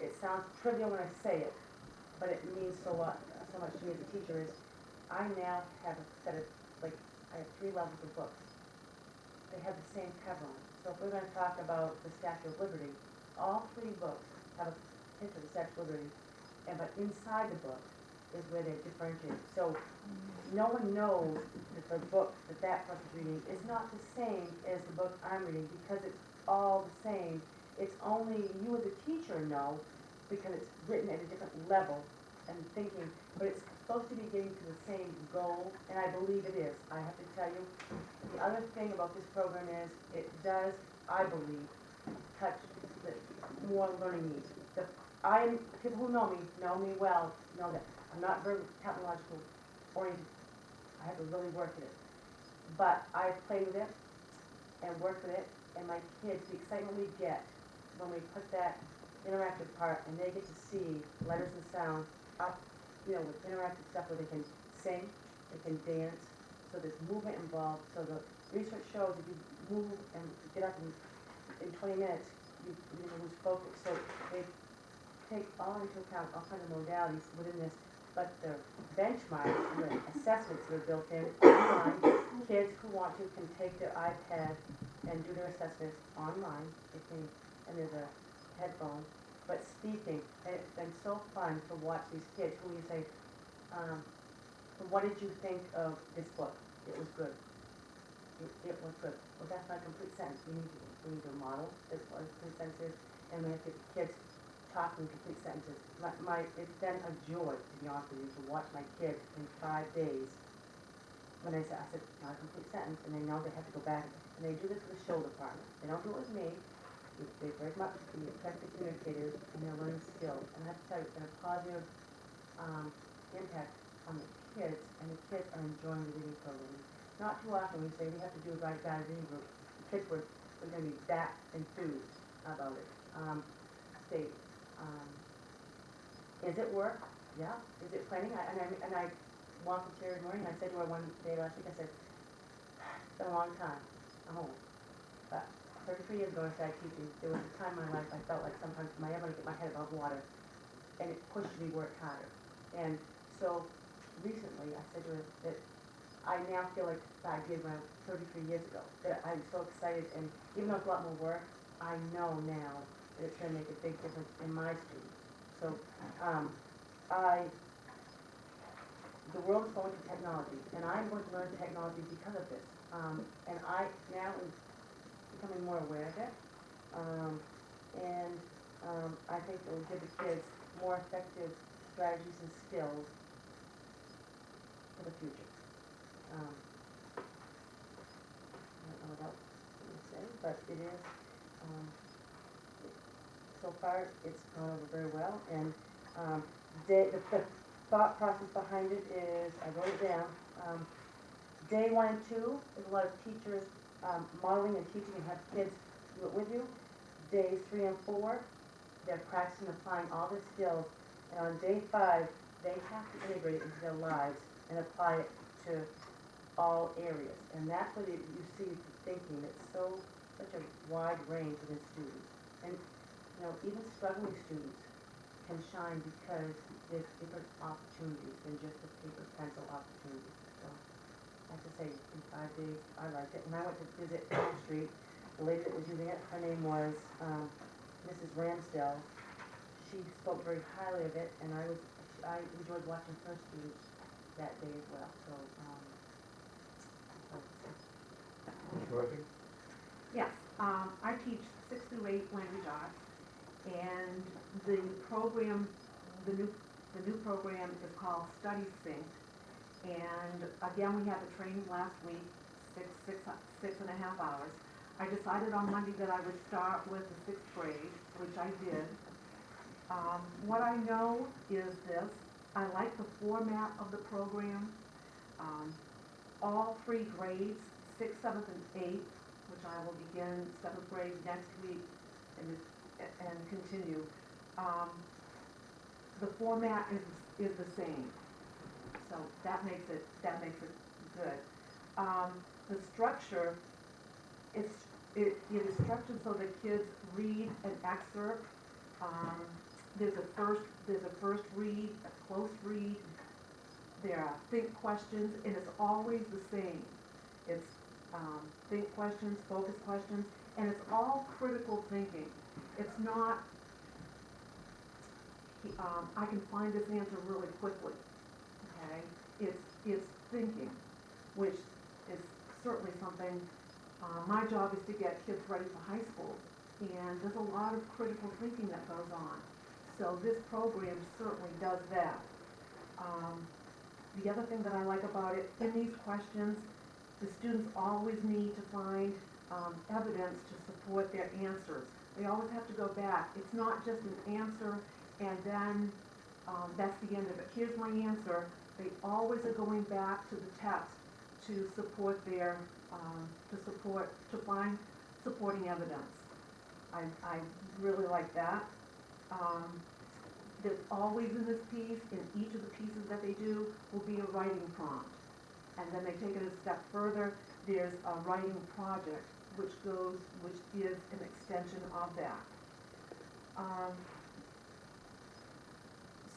it sounds trivial when I say it, but it means so much to me as a teacher, is I now have a set of, like, I have 3 levels of books. They have the same cover on it. So if we're gonna talk about the Statue of Liberty, all 3 books have a picture of the Statue of Liberty, but inside the book is where they're differentiated. So no one knows that the book that person's reading is not the same as the book I'm reading, because it's all the same. It's only you as a teacher know, because it's written at a different level and thinking, but it's supposed to be getting to the same goal, and I believe it is. I have to tell you, the other thing about this program is, it does, I believe, touch the more learning needs. People who know me well, know that I'm not very technological oriented. I have to really work at it. But I play with it and work with it, and my kids, the excitement we get when we put that interactive part, and they get to see letters and sounds up, with interactive stuff where they can sing, they can dance, so there's movement involved. So the research shows if you move and get up in 20 minutes, you lose focus. So they take all into account all kinds of modalities within this, but the benchmarks, the assessments that are built in online. Kids who want to can take their iPad and do their assessments online. And there's a headphone, but speaking, and it's been so fun to watch these kids who you say, what did you think of this book? It was good. It was good. Well, that's not a complete sentence. We need to model as what a complete sentence is, and we have to get the kids talking complete sentences. It's been a joy, to be honest with you, to watch my kids in 5 days. When I said, not a complete sentence, and they know they have to go back, and they do this with the show department. They don't do it with me. They very much be effective communicators in their learning skills. And I have to tell you, it's been a positive impact on the kids, and the kids are enjoying the reading program. Not too often we say we have to do a guided reading group. The kids were going to be that enthused about it. Is it work? Yeah. Is it planning? And I volunteered in morning. I said to her one day last week, I said, it's been a long time. I'm old. But 33 years ago I started teaching. There was a time in my life I felt like sometimes am I ever going to get my head above water? And it pushed me to work harder. And so recently I said to her that I now feel like I did when I was 33 years ago. That I'm so excited, and even though it's a lot more work, I know now that it's going to make a big difference in my students. So the world is going to technology, and I'm going to learn technology because of this. And I now am becoming more aware of it. I think it will give the kids more effective strategies and skills for the future. I don't know what else to say, but it is, so far, it's gone over very well. And the thought process behind it is, I wrote it down, day 1 and 2, there's a lot of teachers modeling and teaching and have kids do it with you. Days 3 and 4, they're practicing applying all their skills. And on day 5, they have to integrate it into their lives and apply it to all areas. And that's what you see the thinking. It's such a wide range within students. And even struggling students can shine because there's different opportunities than just the paper pencil opportunities. So I have to say, in 5 days, I liked it. When I went to visit Elm Street, the lady that was using it, her name was Mrs. Ramsdell. She spoke very highly of it, and I enjoyed watching her students that day as well. So, Dorothy? Yes, I teach 6 through 8 language arts, and the program, the new program is called Study Sync. And again, we had the training last week, 6.5 hours. I decided on Monday that I would start with the 6th grade, which I did. What I know is this: I like the format of the program. All 3 grades, 6th, 7th, and 8th, which I will begin 7th grade next week and continue. the format is the same. So that makes it good. The structure it is structured so the kids read an excerpt. There's a first read, a close read. There are think questions, and it's always the same. It's think questions, focus questions, and it's all critical thinking. It's not, I can find this answer really quickly, okay? It's thinking, which is certainly something, my job is to get kids ready for high school, and there's a lot of critical thinking that goes on. So this program certainly does that. The other thing that I like about it, in these questions, the students always need to find evidence to support their answers. They always have to go back. It's not just an answer and then that's the end of it. Here's my answer. They always are going back to the text to support their, to find supporting evidence. I really like that. There's always in this piece, in each of the pieces that they do, will be a writing prompt. And then they take it a step further, there's a writing project, which is an extension of that.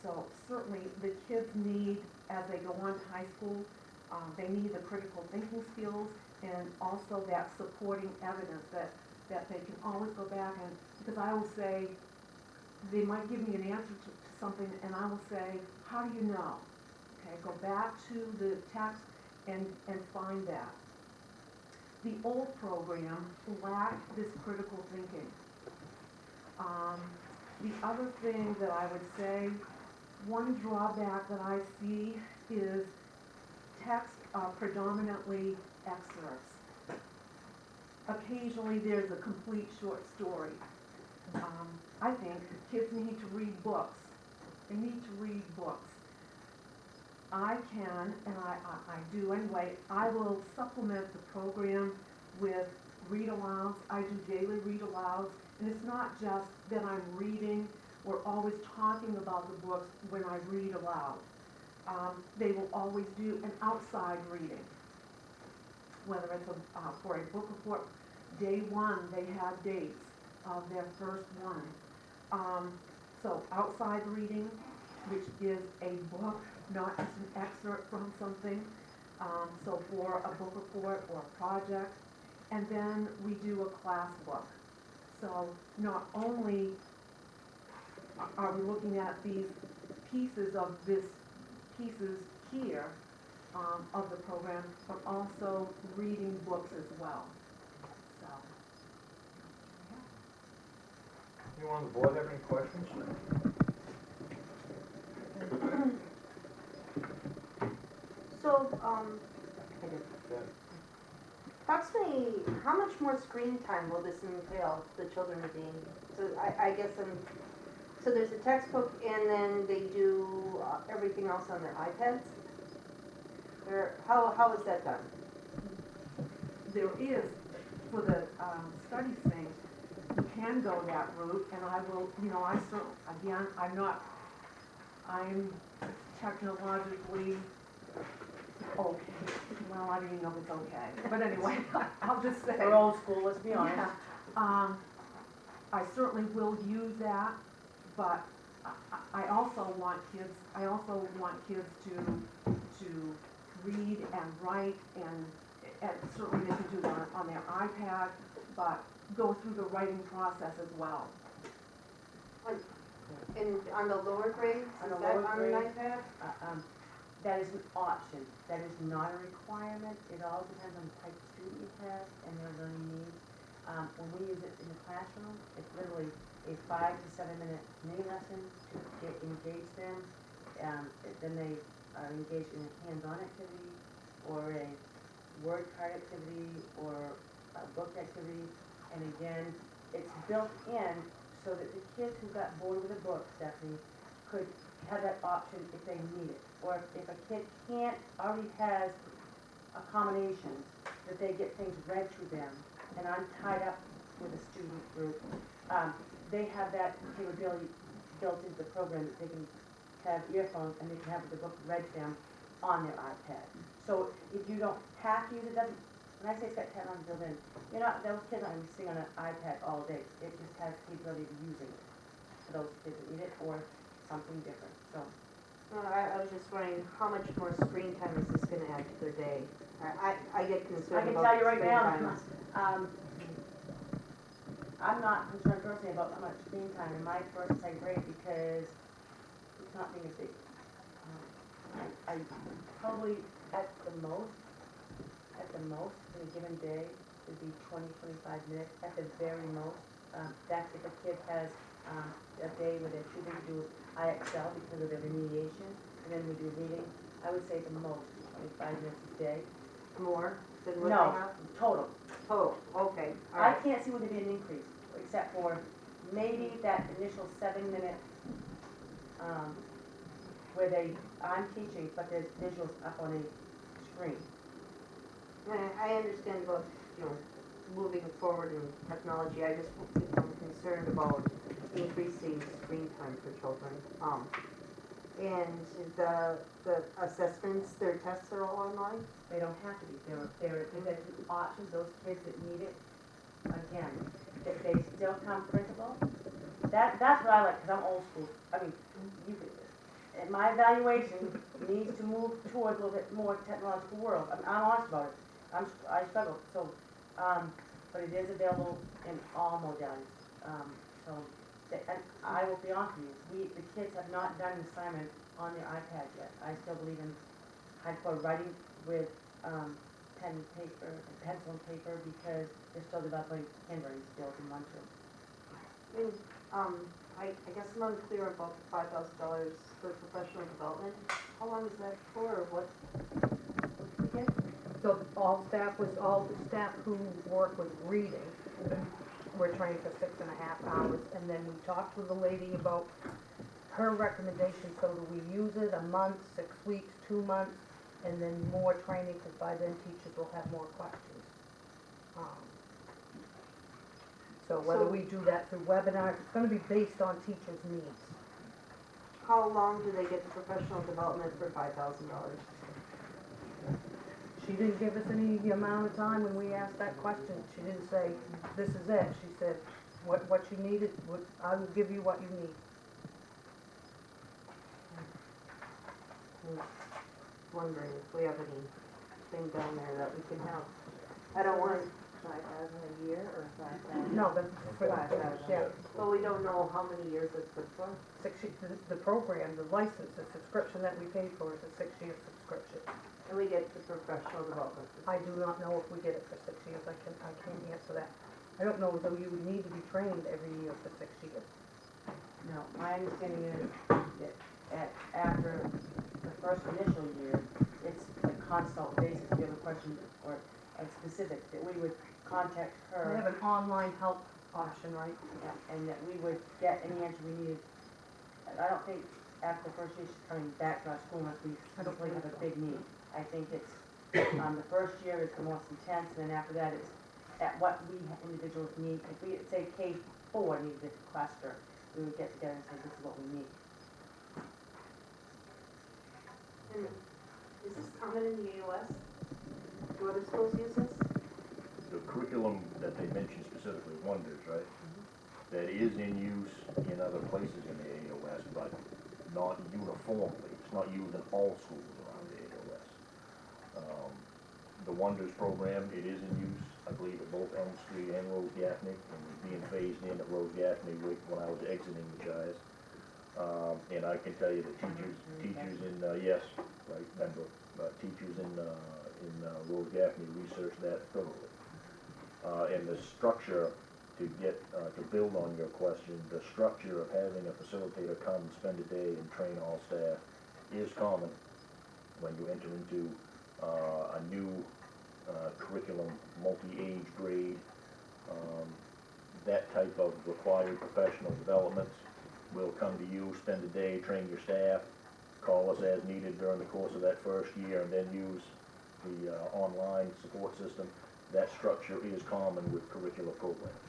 So certainly the kids need, as they go on to high school, they need the critical thinking skills and also that supporting evidence that they can always go back and, because I will say, they might give me an answer to something and I will say, how do you know? Okay, go back to the text and find that. The old program lacked this critical thinking. The other thing that I would say, one drawback that I see is text are predominantly excerpts. Occasionally there's a complete short story. I think kids need to read books. They need to read books. I can, and I do anyway, I will supplement the program with read-alouds. I do daily read-alouds, and it's not just that I'm reading. We're always talking about the books when I read aloud. They will always do an outside reading, whether it's for a book report. Day one, they have dates of their first one. So outside reading, which is a book, not just an excerpt from something. So for a book report or a project, and then we do a class book. So not only are we looking at these pieces here of the program, but also reading books as well. So. Anyone on the board have any questions? So, approximately, how much more screen time will this entail the children are being, so I guess, so there's a textbook and then they do everything else on their iPads? Or how is that done? There is, for the studies thing, you can go that route, and I will, I certainly, again, I'm technologically okay. Well, I don't even know if it's okay, but anyway, I'll just say. We're old school, let's be honest. Yeah. I certainly will use that, but I also want kids to read and write, and certainly they can do that on their iPad, but go through the writing process as well. On the lower grades, On is the that lower on an grades? iPad? That is an option, that is not a requirement, it all depends on the type of student you have and their learning needs. When we use it in the classroom, it's literally a 5 to 7 minute mini lesson to engage them. Then they are engaged in a hands-on activity, or a word card activity, or a book activity. And again, it's built in so that the kids who got bored with a book, Stephanie, could have that option if they need it. Or if a kid already has accommodations, that they get things read to them, and I'm tied up with a student group, they have that capability built into the program that they can have earphones and they can have the book read to them on their iPad. So if you don't have to use it, doesn't, when I say it's got technology built in, you're not, those kids aren't gonna be sitting on an iPad all day. It just has the ability of using it for those kids that need it or something different, so. I was just wondering, how much more screen time is this gonna add to their day? I get I concerned can about tell you right screen now, time. I'm not concerned personally about how much screen time in my first and second grade because it's not being a big, I probably at the most, in a given day, would be 20-25 minutes, at the very most. That's if a kid has, a day where they're choosing to do IXL because of their remediation, and then we do reading, I would say at the most, 25 minutes a day. More than what they No, have? total. Total, okay, all I right. can't see where there'd be an increase, except for maybe that initial 7 minute, where I'm teaching, but there's visuals up on a screen. I understand about, you know, moving forward in technology, I just, I'm concerned about increasing screen time for children. And the assessments, their tests are all online? They don't have to be, they're options, those kids that need it, again, they still come printable. That's what I like, because I'm old school, I mean, you could, and my evaluation needs to move towards a little bit more technological world, I'm honest about it, I struggle, so, but it is available in all modalities, so, and I will be honest with you, the kids have not done an assignment on their iPad yet. I still believe in hardcore writing with pen and paper, pencil and paper, because they're still developing handwriting skills and one, two. I guess I'm unclear about the $5,000 for professional development. How long is that for, or what? Okay. So all the staff who work with reading, we're trained for 6.5 hours, and then we talked with the lady about her recommendation, so do we use it a month, 6 weeks, 2 months, and then more training, because by then teachers will have more questions. So whether we do that through webinars, it's gonna be based on teachers' needs. How long do they get the professional development for $5,000? She didn't give us any amount of time when we asked that question. She didn't say, this is it. She said, what you needed, I will give you what you need. Wondering if we have anything down there that we can have. I don't want, 5,000 a year or 5,000? No, that's for, 5,000. yeah, well, we don't know how many years it's good for. 6 years, the program, the license, the subscription that we paid for is a 6-year subscription. And we get the professional development. I do not know if we get it for 6 years. I can't answer that. I don't know whether you would need to be trained every year for 6 years. No, my understanding is that after the first initial year, it's a consult basis, if you have a question or a specific, that we would contact We have her, an online help option, right? and that we would get any answer we needed. And I don't think after the first year she's coming back to our school unless we specifically have a big need. I think it's, the first year is the most intense, and then after that it's at what we individuals need. If we, say K4 needed a cluster, we would get together and say, this is what we need. And is this common in the AOS? Do other schools use this? The curriculum that they mentioned specifically, Wonders, right? That is in use in other places in the AOS, but not uniformly. It's not used in all schools around the AOS. The Wonders program, it is in use, I believe, at both Elm Street and Rose Gaffney, and was being phased in at Rose Gaffney when I was exiting the Shires. And I can tell you that teachers in, yes, right, Pembroke, teachers in Rose Gaffney researched that thoroughly. And the structure, to get, to build on your question, the structure of having a facilitator come spend a day and train all staff is common when you enter into a new curriculum, multi-age grade, that type of required professional development will come to you, spend a day, train your staff, call us as needed during the course of that first year, and then use the online support system. That structure is common with curricular programs.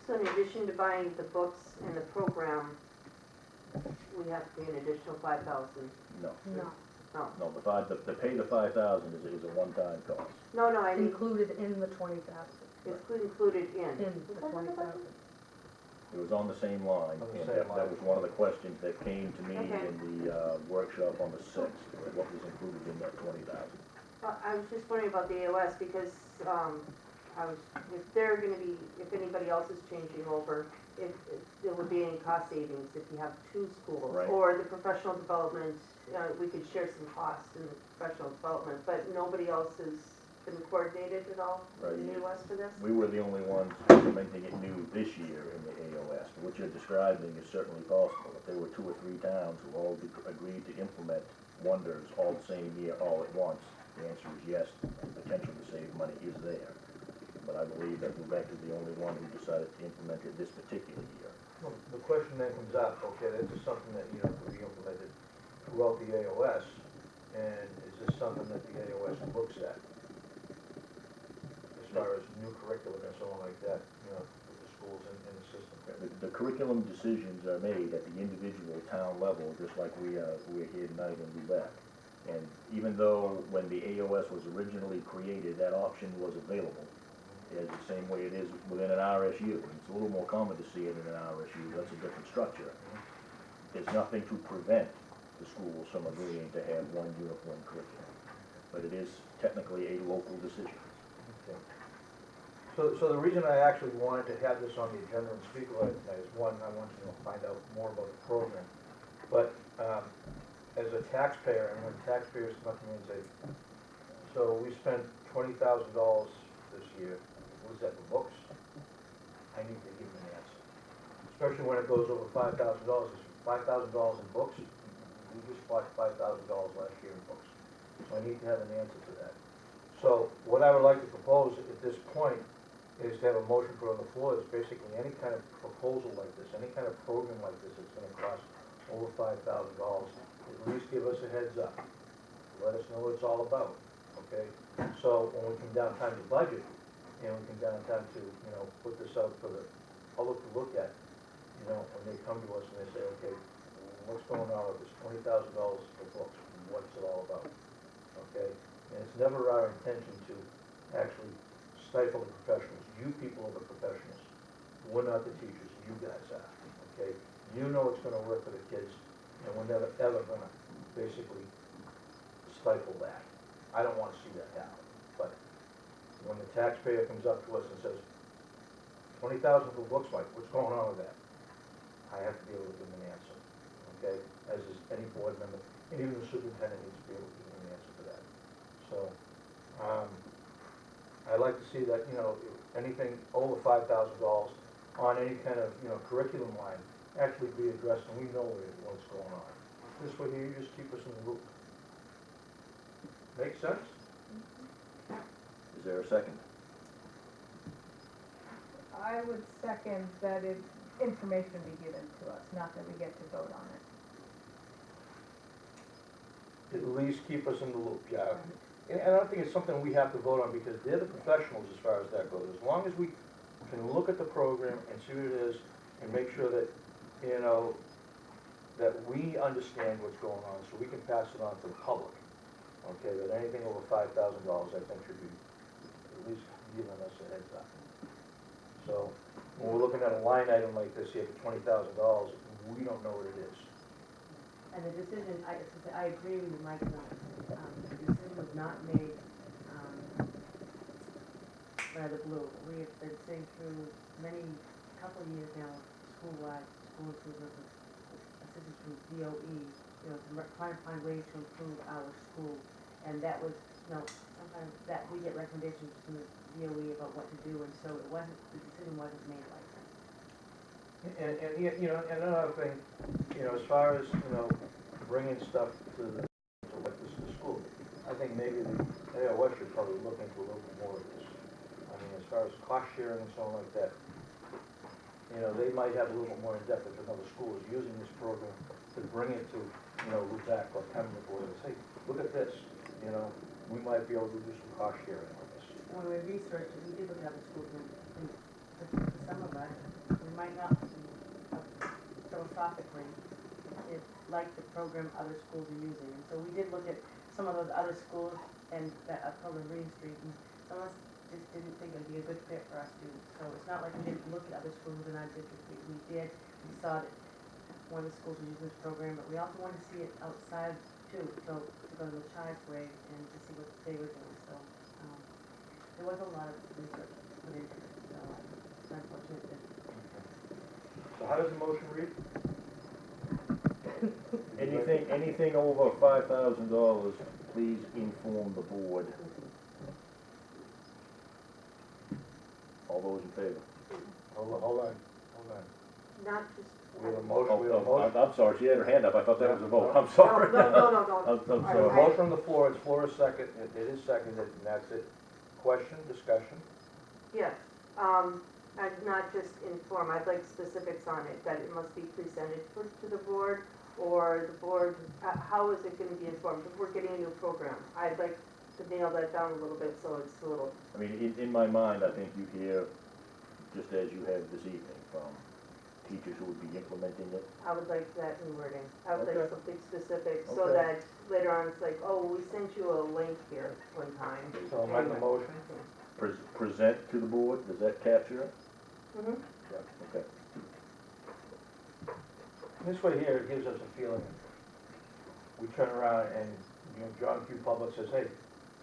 So in addition to buying the books and the program, we have to pay an additional 5,000? No, No, no, the pay the 5,000 is a one-time cost. No, I mean, included in the 20,000, it's included in. in the 20,000. It was on the same line, On the and same that line. was one of the questions that came to me Okay. in the workshop on the 6th, what was included in that 20,000. I was just wondering about the AOS because, if they're gonna be, if anybody else is changing over, if there would be any cost savings if you have two schools. Right. Or the professional development, we could share some costs in the professional development, but nobody else has been coordinated at all Right. in the AOS for this? We were the only ones implementing it new this year in the AOS. What you're describing is certainly possible. If there were 2 or 3 towns who all agreed to implement wonders all the same year, all at once, the answer is yes, the potential to save money is there. But I believe that Lubec is the only one who decided to implement it this particular year. Well, the question then comes up, okay, this is something that, could be implemented throughout the AOS, and is this something that the AOS looks at? As far as new curriculum and so on like that, with the schools in the system. The curriculum decisions are made at the individual town level, just like we're here tonight in Lubec. And even though when the AOS was originally created, that option was available, it's the same way it is within an RSU. It's a little more common to see it in an RSU, that's a different structure. There's nothing to prevent the schools from agreeing to have one uniform curriculum, but it is technically a local decision. Okay. So the reason I actually wanted to have this on the agenda and speak about it tonight is, one, I want you to find out more about the program. But as a taxpayer, and when taxpayers come up to me and say, so we spent $20,000 this year, was that for books? I need to give them an answer. Especially when it goes over $5,000. It's $5,000 in books. We just bought $5,000 last year in books. So I need to have an answer to that. So what I would like to propose at this point is to have a motion put on the floor is basically any kind of proposal like this, any kind of program like this that's gonna cost over $5,000, at least give us a heads up. Let us know what it's all about, okay? So when we come down time to budget, and we come down time to, put this out for the public to look at, when they come to us and they say, okay, what's going on with this $20,000 for books? What's it all about? Okay? And it's never our intention to actually stifle the professionals. You people are the professionals. We're not the teachers, you guys are, okay? You know it's gonna work for the kids, and we're never, ever gonna basically stifle that. I don't wanna see that happen, but when the taxpayer comes up to us and says, 20,000 for books, Mike, what's going on with that? I have to be able to give them an answer, okay? As is any board member, and even the superintendent needs to be able to give them an answer for that. So, I'd like to see that, anything over $5,000 on any kind of, curriculum line actually be addressed and we know what's going on. This way here, you just keep us in the loop. Make sense? Is there a second? I would second that information be given to us, not that we get to vote on it. At least keep us in the loop, yeah. And I don't think it's something we have to vote on because they're the professionals as far as that goes. As long as we can look at the program and see what it is and make sure that, that we understand what's going on so we can pass it on to the public. Okay, that anything over $5,000 I think should be at least giving us a heads up. So when we're looking at a line item like this here for $20,000, we don't know what it is. And the decision, I agree with you, Mike, the decision was not made, by the blue. We have been sitting through couple of years now, school-wide, school improvement, assistance from DOE, trying to find ways to improve our school. And that was, sometimes that we get recommendations from the DOE about what to do, and so the decision wasn't made like that. And another thing, as far as, bringing stuff to the school, I think maybe the AOS should probably look into a little bit more of this. I mean, as far as cost sharing and so on like that, they might have a little bit more in depth if another school is using this program to bring it to, Lubec or Pembroke or whatever. Say, look at this, we might be able to do some cost sharing on this. When we researched it, we did look at other schools, and for some of us, we might not, philosophically, if like the program other schools are using. And so we did look at some of those other schools and that up on Green Street, and some of us just didn't think it'd be a good fit for our students. So it's not like we didn't look at other schools in our district, we did, we saw that one of the schools was using this program, but we also wanted to see it outside too, so to go to the Chives Way and to see what they were doing, so, there was a lot of research put into it, so it's unfortunate that. So how does the motion read? Anything over $5,000, please inform the board. All those in favor? Hold on. Not just. We have a motion, we have a motion. I'm sorry, she had her hand up, I thought that was a vote, I'm sorry. No. I'm We have a sorry. motion on the floor, it's floor is second, it is seconded, and that's it. Question, discussion? Yes, I'd not just inform, I'd like specifics on it, that it must be presented to the board, or the board, how is it gonna be informed? If we're getting a new program, I'd like to nail that down a little bit, so it's a little, I mean, in my mind, I think you hear, just as you have this evening, from teachers who would be implementing it. I would like that in wording. I would Okay. like something specific, so Okay. that later on it's like, oh, we sent you a link here one time. So amend the motion? Present to the board, does that capture it? Mm-hmm. Okay. This way here, it gives us a feeling. We turn around and, you know, John Q. Public says, hey,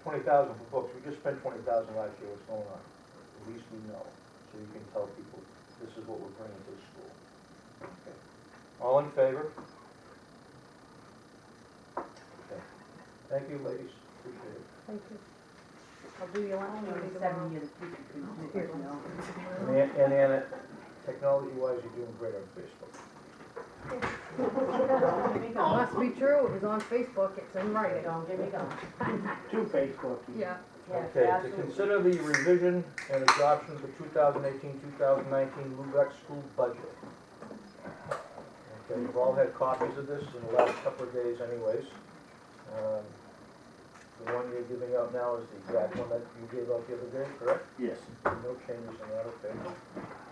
20,000 for books, we just spent 20,000 last year, what's going on? At least we know, so you can tell people, this is what we're bringing to the school. Okay. All in favor? Okay. Thank you, ladies, appreciate it. Thank you. I'll do your last one tomorrow. 7 years, you know. And Anna, technology-wise, you're doing great on Facebook. It must be true, it was on Facebook, it's in writing. Don't get me going. Two Facebook. Yeah. Yes, Okay, to absolutely. consider the revision and adoption of the 2018-2019 Lubec school budget. Okay, we've all had copies of this in the last couple of days anyways. The one you're giving out now is the exact one that you gave out the other day, correct? Yes. No changes in that, okay?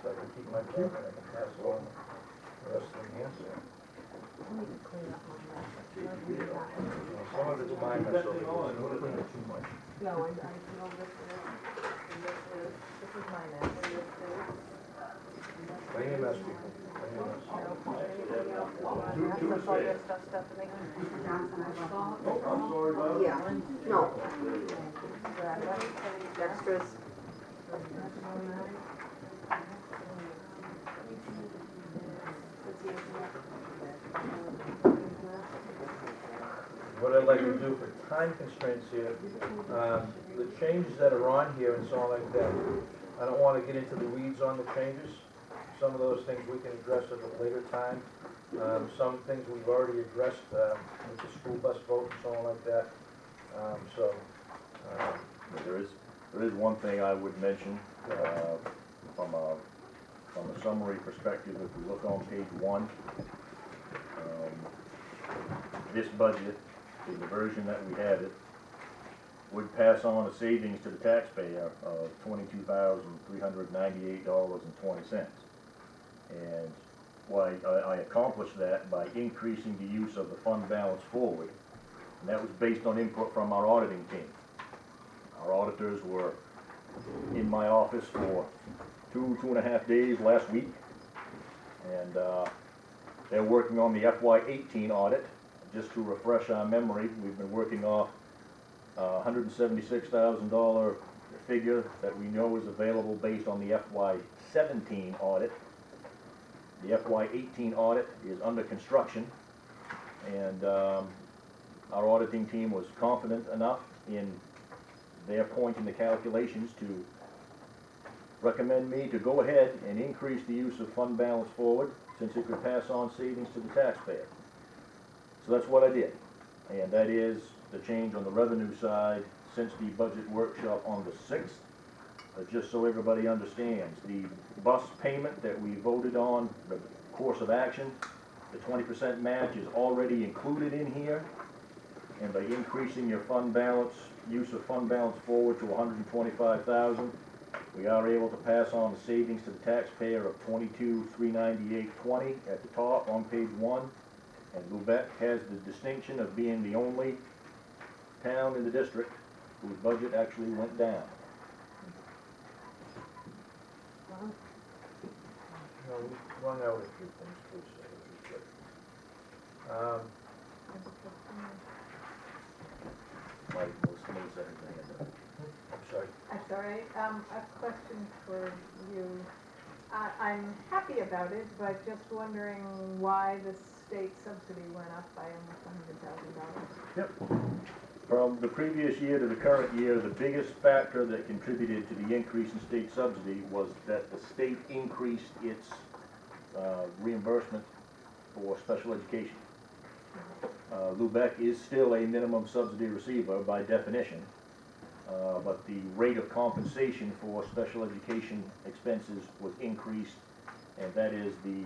So I can keep my pen and I can pass along the rest of them here. I need to clean up my mess. Some of it's mine, so I don't clean it too much. No, I know this is my mess. Plenty of mess, people, plenty of mess. That's all your stuff, Stephanie? Oh, I'm sorry about it. Yeah, no, extras. What I'd like to do for time constraints here, the changes that are on here and so on like that, I don't want to get into the weeds on the changes. Some of those things we can address at a later time. Some things we've already addressed with the school bus vote and so on like that. There is one thing I would mention, from a summary perspective, if we look on page 1, this budget, in the version that we have it, would pass on a savings to the taxpayer of $22,398.20. And why I accomplished that by increasing the use of the fund balance forward, and that was based on input from our auditing team. Our auditors were in my office for 2.5 days last week, and they're working on the FY18 audit. Just to refresh our memory, we've been working off a $176,000 figure that we know is available based on the FY17 audit. The FY18 audit is under construction, and our auditing team was confident enough in their point in the calculations to recommend me to go ahead and increase the use of fund balance forward, since it could pass on savings to the taxpayer. So that's what I did, and that is the change on the revenue side since the budget workshop on the 6th. Just so everybody understands, the bus payment that we voted on, the course of action, the 20% match is already included in here, and by increasing your fund balance, use of fund balance forward to $125,000, we are able to pass on the savings to the taxpayer of $22,398.20 at the top on page 1, And Lubec has the distinction of being the only town in the district whose budget actually went down. Well, You know, we've run out a few things too, so which is good. Mike, somebody said his hand up. I'm sorry. That's all right. A question for you. I'm happy about it, but just wondering why the state subsidy went up by almost $100,000. From the previous year to the current year, the biggest factor that contributed to the increase in state subsidy was that the state increased its reimbursement for special education. Lubec is still a minimum subsidy receiver by definition, but the rate of compensation for special education expenses was increased, and that is the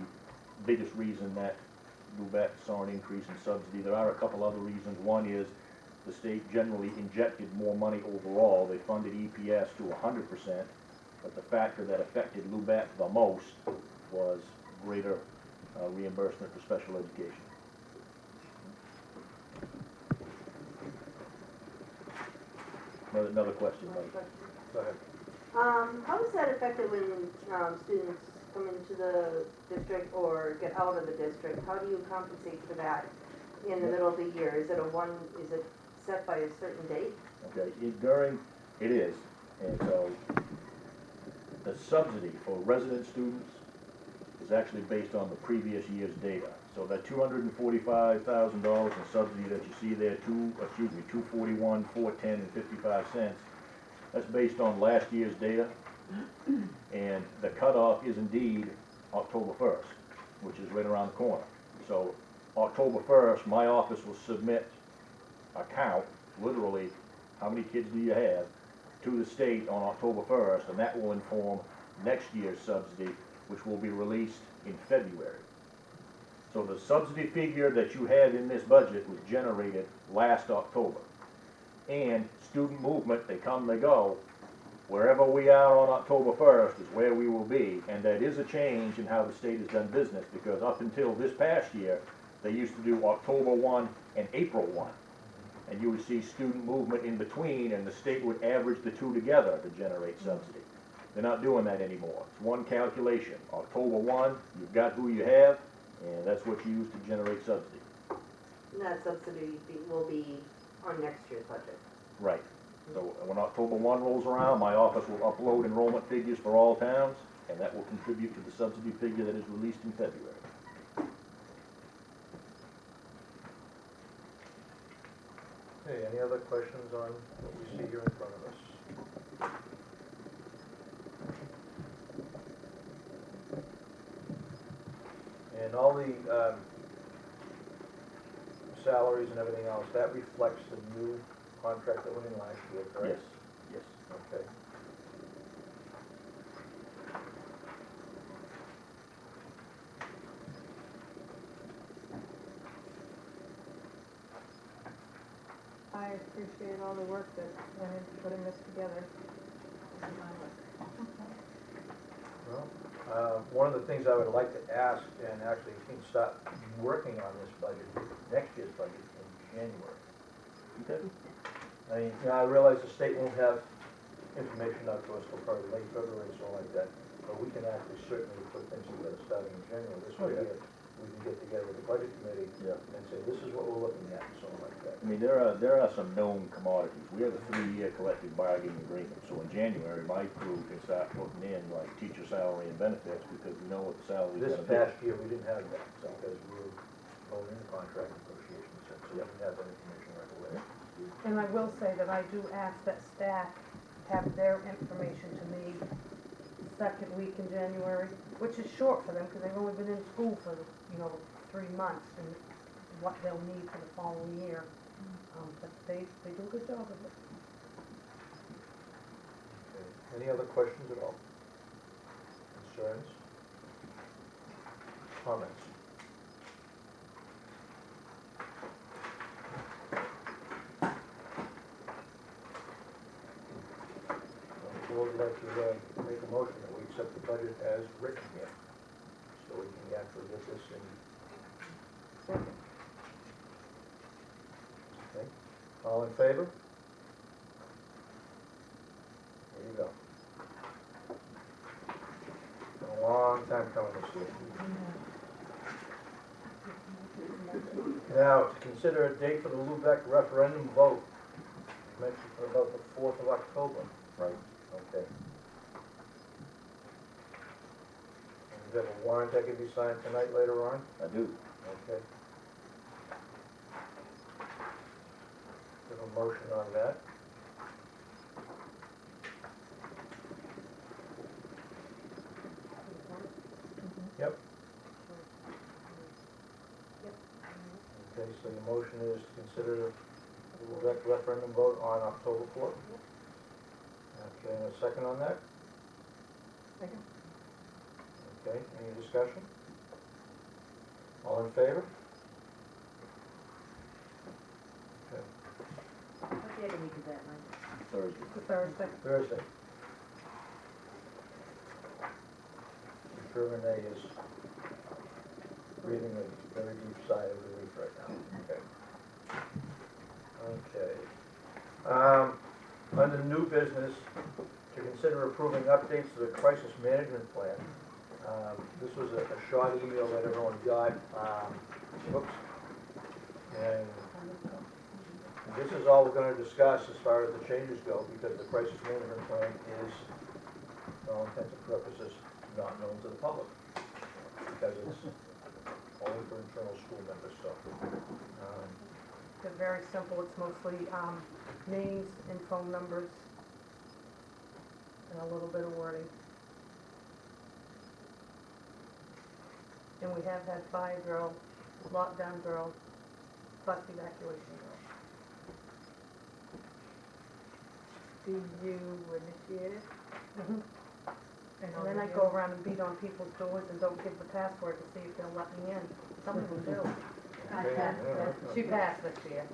biggest reason that Lubec saw an increase in subsidy. There are a couple other reasons. One is the state generally injected more money overall. They funded EPS to 100%, but the factor that affected Lubec the most was greater reimbursement for special education. Another question, Mike. Go ahead. How is that affected when, students come into the district or get out of the district? How do you compensate for that in the middle of the year? Is it set by a certain date? Okay, it is, and so the subsidy for resident students is actually based on the previous year's data. So that $245,000 in subsidy that you see there, $241, $410, and 55 cents, that's based on last year's data, and the cutoff is indeed October 1st, which is right around the corner. So October 1st, my office will submit a count, literally, how many kids do you have, to the state on October 1st, and that will inform next year's subsidy, which will be released in February. So the subsidy figure that you have in this budget was generated last October. And student movement, they come, they go. Wherever we are on October 1st is where we will be, and that is a change in how the state has done business, because up until this past year, they used to do October 1 and April 1. And you would see student movement in between, and the state would average the two together to generate subsidy. They're not doing that anymore. It's one calculation. October 1, you've got who you have, and that's what you use to generate subsidy. And that subsidy will be on next year's budget. Right. So when October 1 rolls around, my office will upload enrollment figures for all towns, and that will contribute to the subsidy figure that is released in February. Okay, any other questions on what we see here in front of us? And all the salaries and everything else, that reflects the new contract that went in last year, correct? Yes, yes. Okay. I appreciate all the work that went into putting this together. This is my work. Well, one of the things I would like to ask, and actually we can start working on this budget, next year's budget in January. Okay. I mean, you know, I realize the state won't have information out to us till probably late February or something like that, but we can actually certainly put things together starting in January. This way, Oh, yeah. we can get together with the budget committee Yeah. and say, this is what we're looking at, and something like that. I mean, there are some known commodities. We have a 3-year collective bargaining agreement, so in January, my crew can start putting in like teacher salary and benefits, because we know what the salary is This gonna be. past year, we didn't have that, because we were going into contract negotiations, so we didn't have that information right away. And I will say that I do ask that staff have their information to me second week in January, which is short for them because they've only been in school for, 3 months, and what they'll need for the following year. But they do a good job of it. Okay. Any other questions at all? Concerns? Comments? The board would like to make a motion that we accept the budget as written here, so we can actually get this in. All in favor? There you go. Been a long time coming this year. Now, to consider a date for the Lubec referendum vote, mentioned for about the 4th of October. Right. Okay. And you have a warrant that can be signed tonight later on? I do. Okay. Give a motion on that. Yep. Okay, so your motion is to consider the referendum vote on October 4th? Okay, and a second on that? Second. Okay, any discussion? All in favor? Okay, What day of the week is that, Mike? Thursday. The Thursday. Thursday. I'm sure Renee is breathing a very deep sigh of relief right now. Okay. Okay. Under new business, to consider approving updates to the crisis management plan. This was a short email that everyone got. Whoops. And this is all we're gonna discuss as far as the changes go, because the crisis management plan is, for all intents and purposes, not known to the public. Because it's only for internal school members, so. They're very simple, it's mostly, names and phone numbers and a little bit of wording. And we have had fire drill, lockdown drill, plus evacuation drill. Do you initiate it? And then I go around and beat on people's doors and don't give the password to see if they'll let me in. Some of them do. She passed this year.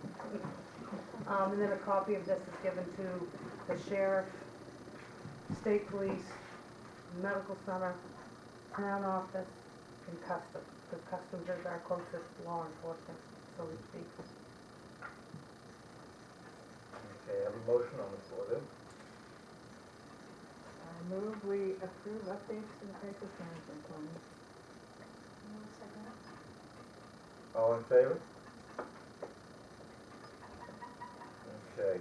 And then a copy of this is given to the sheriff, state police, medical center, town office, and customs, because customs is our closest law enforcement, so to speak. Okay, I have a motion on the floor then. I move we approve updates to the crisis management plan. All in favor? Okay.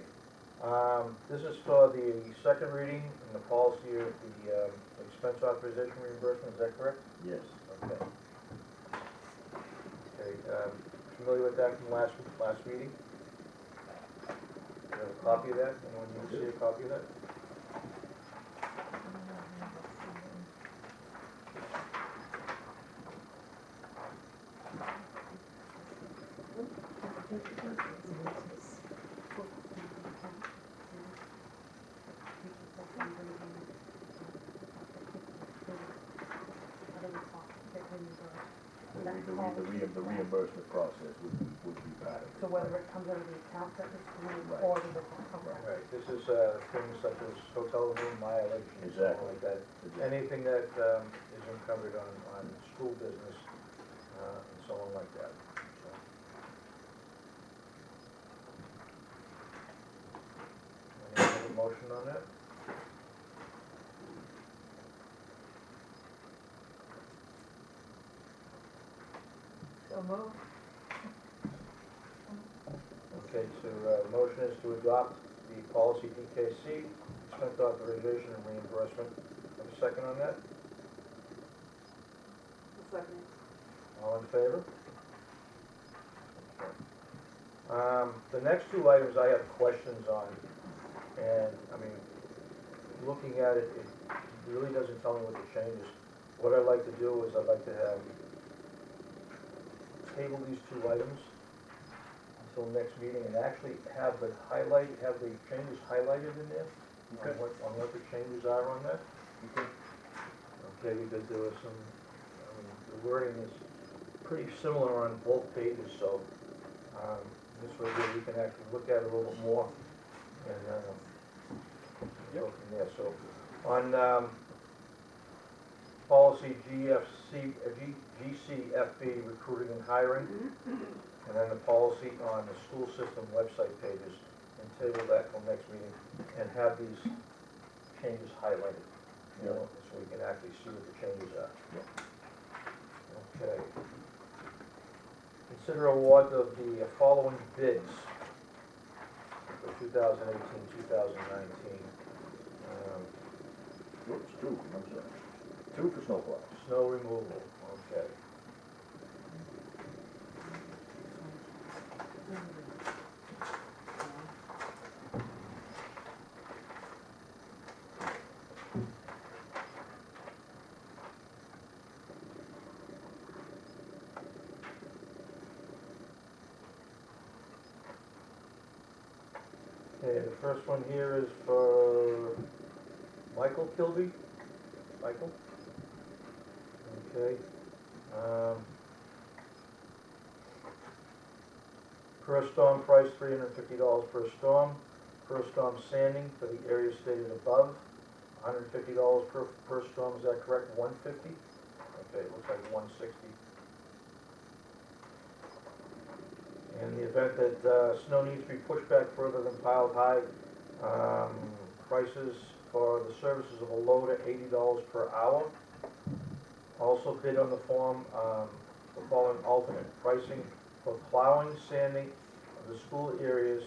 This is for the second reading in the policy of the expense authorization reimbursement, is that correct? Yes. Okay. Okay, familiar with that from last meeting? You have a copy of that? Anyone need to see a copy of that? The reimbursement process would be part of it. So whether it comes out of the account at the school Right. or the, okay. Right, this is things such as hotel room mileage and something Exactly. like that. Exactly. Anything that is uncovered on school business and so on like that. So. Any other motion on that? So move. Okay, so motion is to adopt the policy DKC, expense authorization and reimbursement. Have a second on that? Second. All in favor? The next two items I have questions on, and, I mean, looking at it, it really doesn't tell me what the change is. What I'd like to do is I'd like to have, table these two items until next meeting and actually have the changes highlighted in there, on what the changes are on that. Okay, because there was some, I mean, the wording is pretty similar on both pages, so, this way we can actually look at it a little bit more and, go from there. So, on, policy GCFB, recruiting and hiring, And then the policy on the school system website pages, and table that till next meeting, and have these changes highlighted, you know, so we can actually see what the changes are. Okay. Consider award of the following bids for 2018-2019. Oops, two, I'm sorry. Two for snowplow. Snow removal, okay. Okay, the first one here is for Michael Kilby. Michael? Okay. Per storm price, $350 per storm. Per storm sanding for the area stated above, $150 per storm, is that correct? 150? Okay, it looks like 160. In the event that snow needs to be pushed back further than piled high, prices for the services of a loader, $80 per hour. Also bid on the form, the following alternate pricing for plowing, sanding of the school areas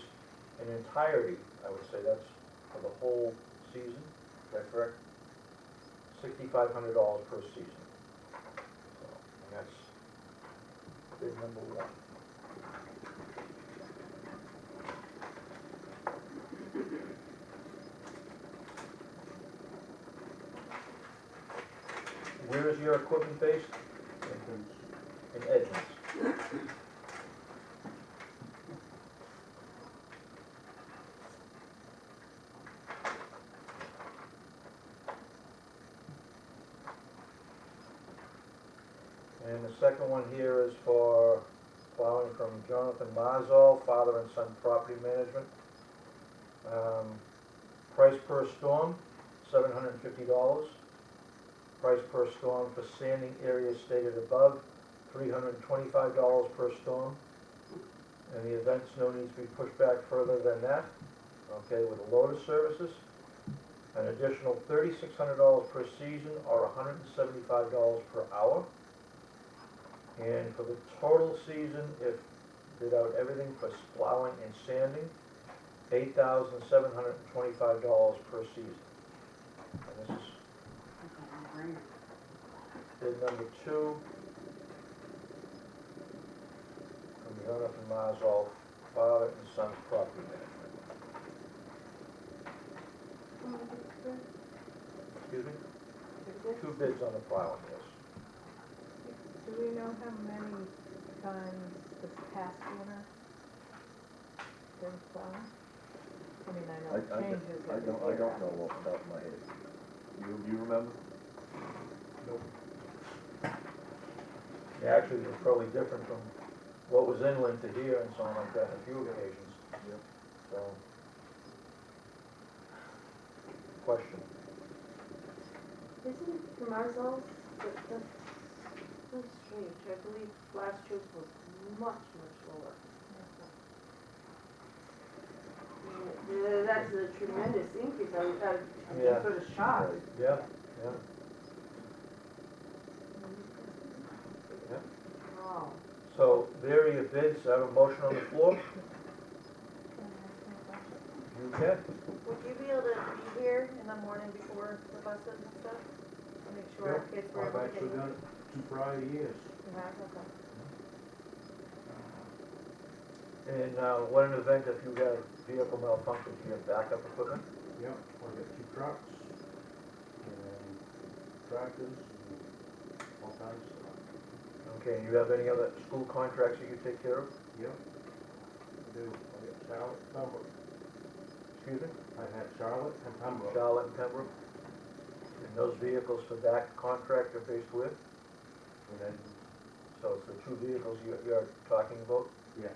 in entirety. I would say that's for the whole season, is that correct? $6,500 per season. So, and that's bid number one. Where is your equipment based? In Edmonds. And the second one here is for plowing from Jonathan Marzal, Father and Son Property Management. Price per storm, $750. Price per storm for sanding areas stated above, $325 per storm. In the event snow needs to be pushed back further than that, okay, with the loader services, an additional $3,600 per season or $175 per hour. And for the total season, if bid out everything for plowing and sanding, $8,725 per season. And this is bid number two from Jonathan Marzal, Father and Son Property Management. Excuse me? Two bids on the plowing, yes. Do we know how many times this past winter been plowed? I mean, I know it changes every year. I don't know off the top of my head. Do you remember? Nope. Yeah, actually, it's probably different from what was inland to here and so on like that on a few occasions. Yep. So, question. Isn't Marzal's, that's strange, I believe last year's was much, much lower. Yeah, that's a tremendous increase, I'm Yeah. sort of shocked. Yeah, yeah. Yeah. Wow. So there are your bids. I have a motion on the floor. You can. Would you be able to be here in the morning before the buses and stuff? To make sure our kids were I've able to get actually in? done it 2 prior years. And what an event if you have vehicle malfunction, you have backup equipment? Yep, I've got 2 trucks, and tractors, and all kinds of stuff. Okay, and you have any other school contracts that you take care of? Yep. I do, I got Charlotte, Pembroke. Excuse me? I have Charlotte and Pembroke. Charlotte and Pembroke? And those vehicles for that contract are based with? And then, So it's the 2 vehicles you're talking about? yes,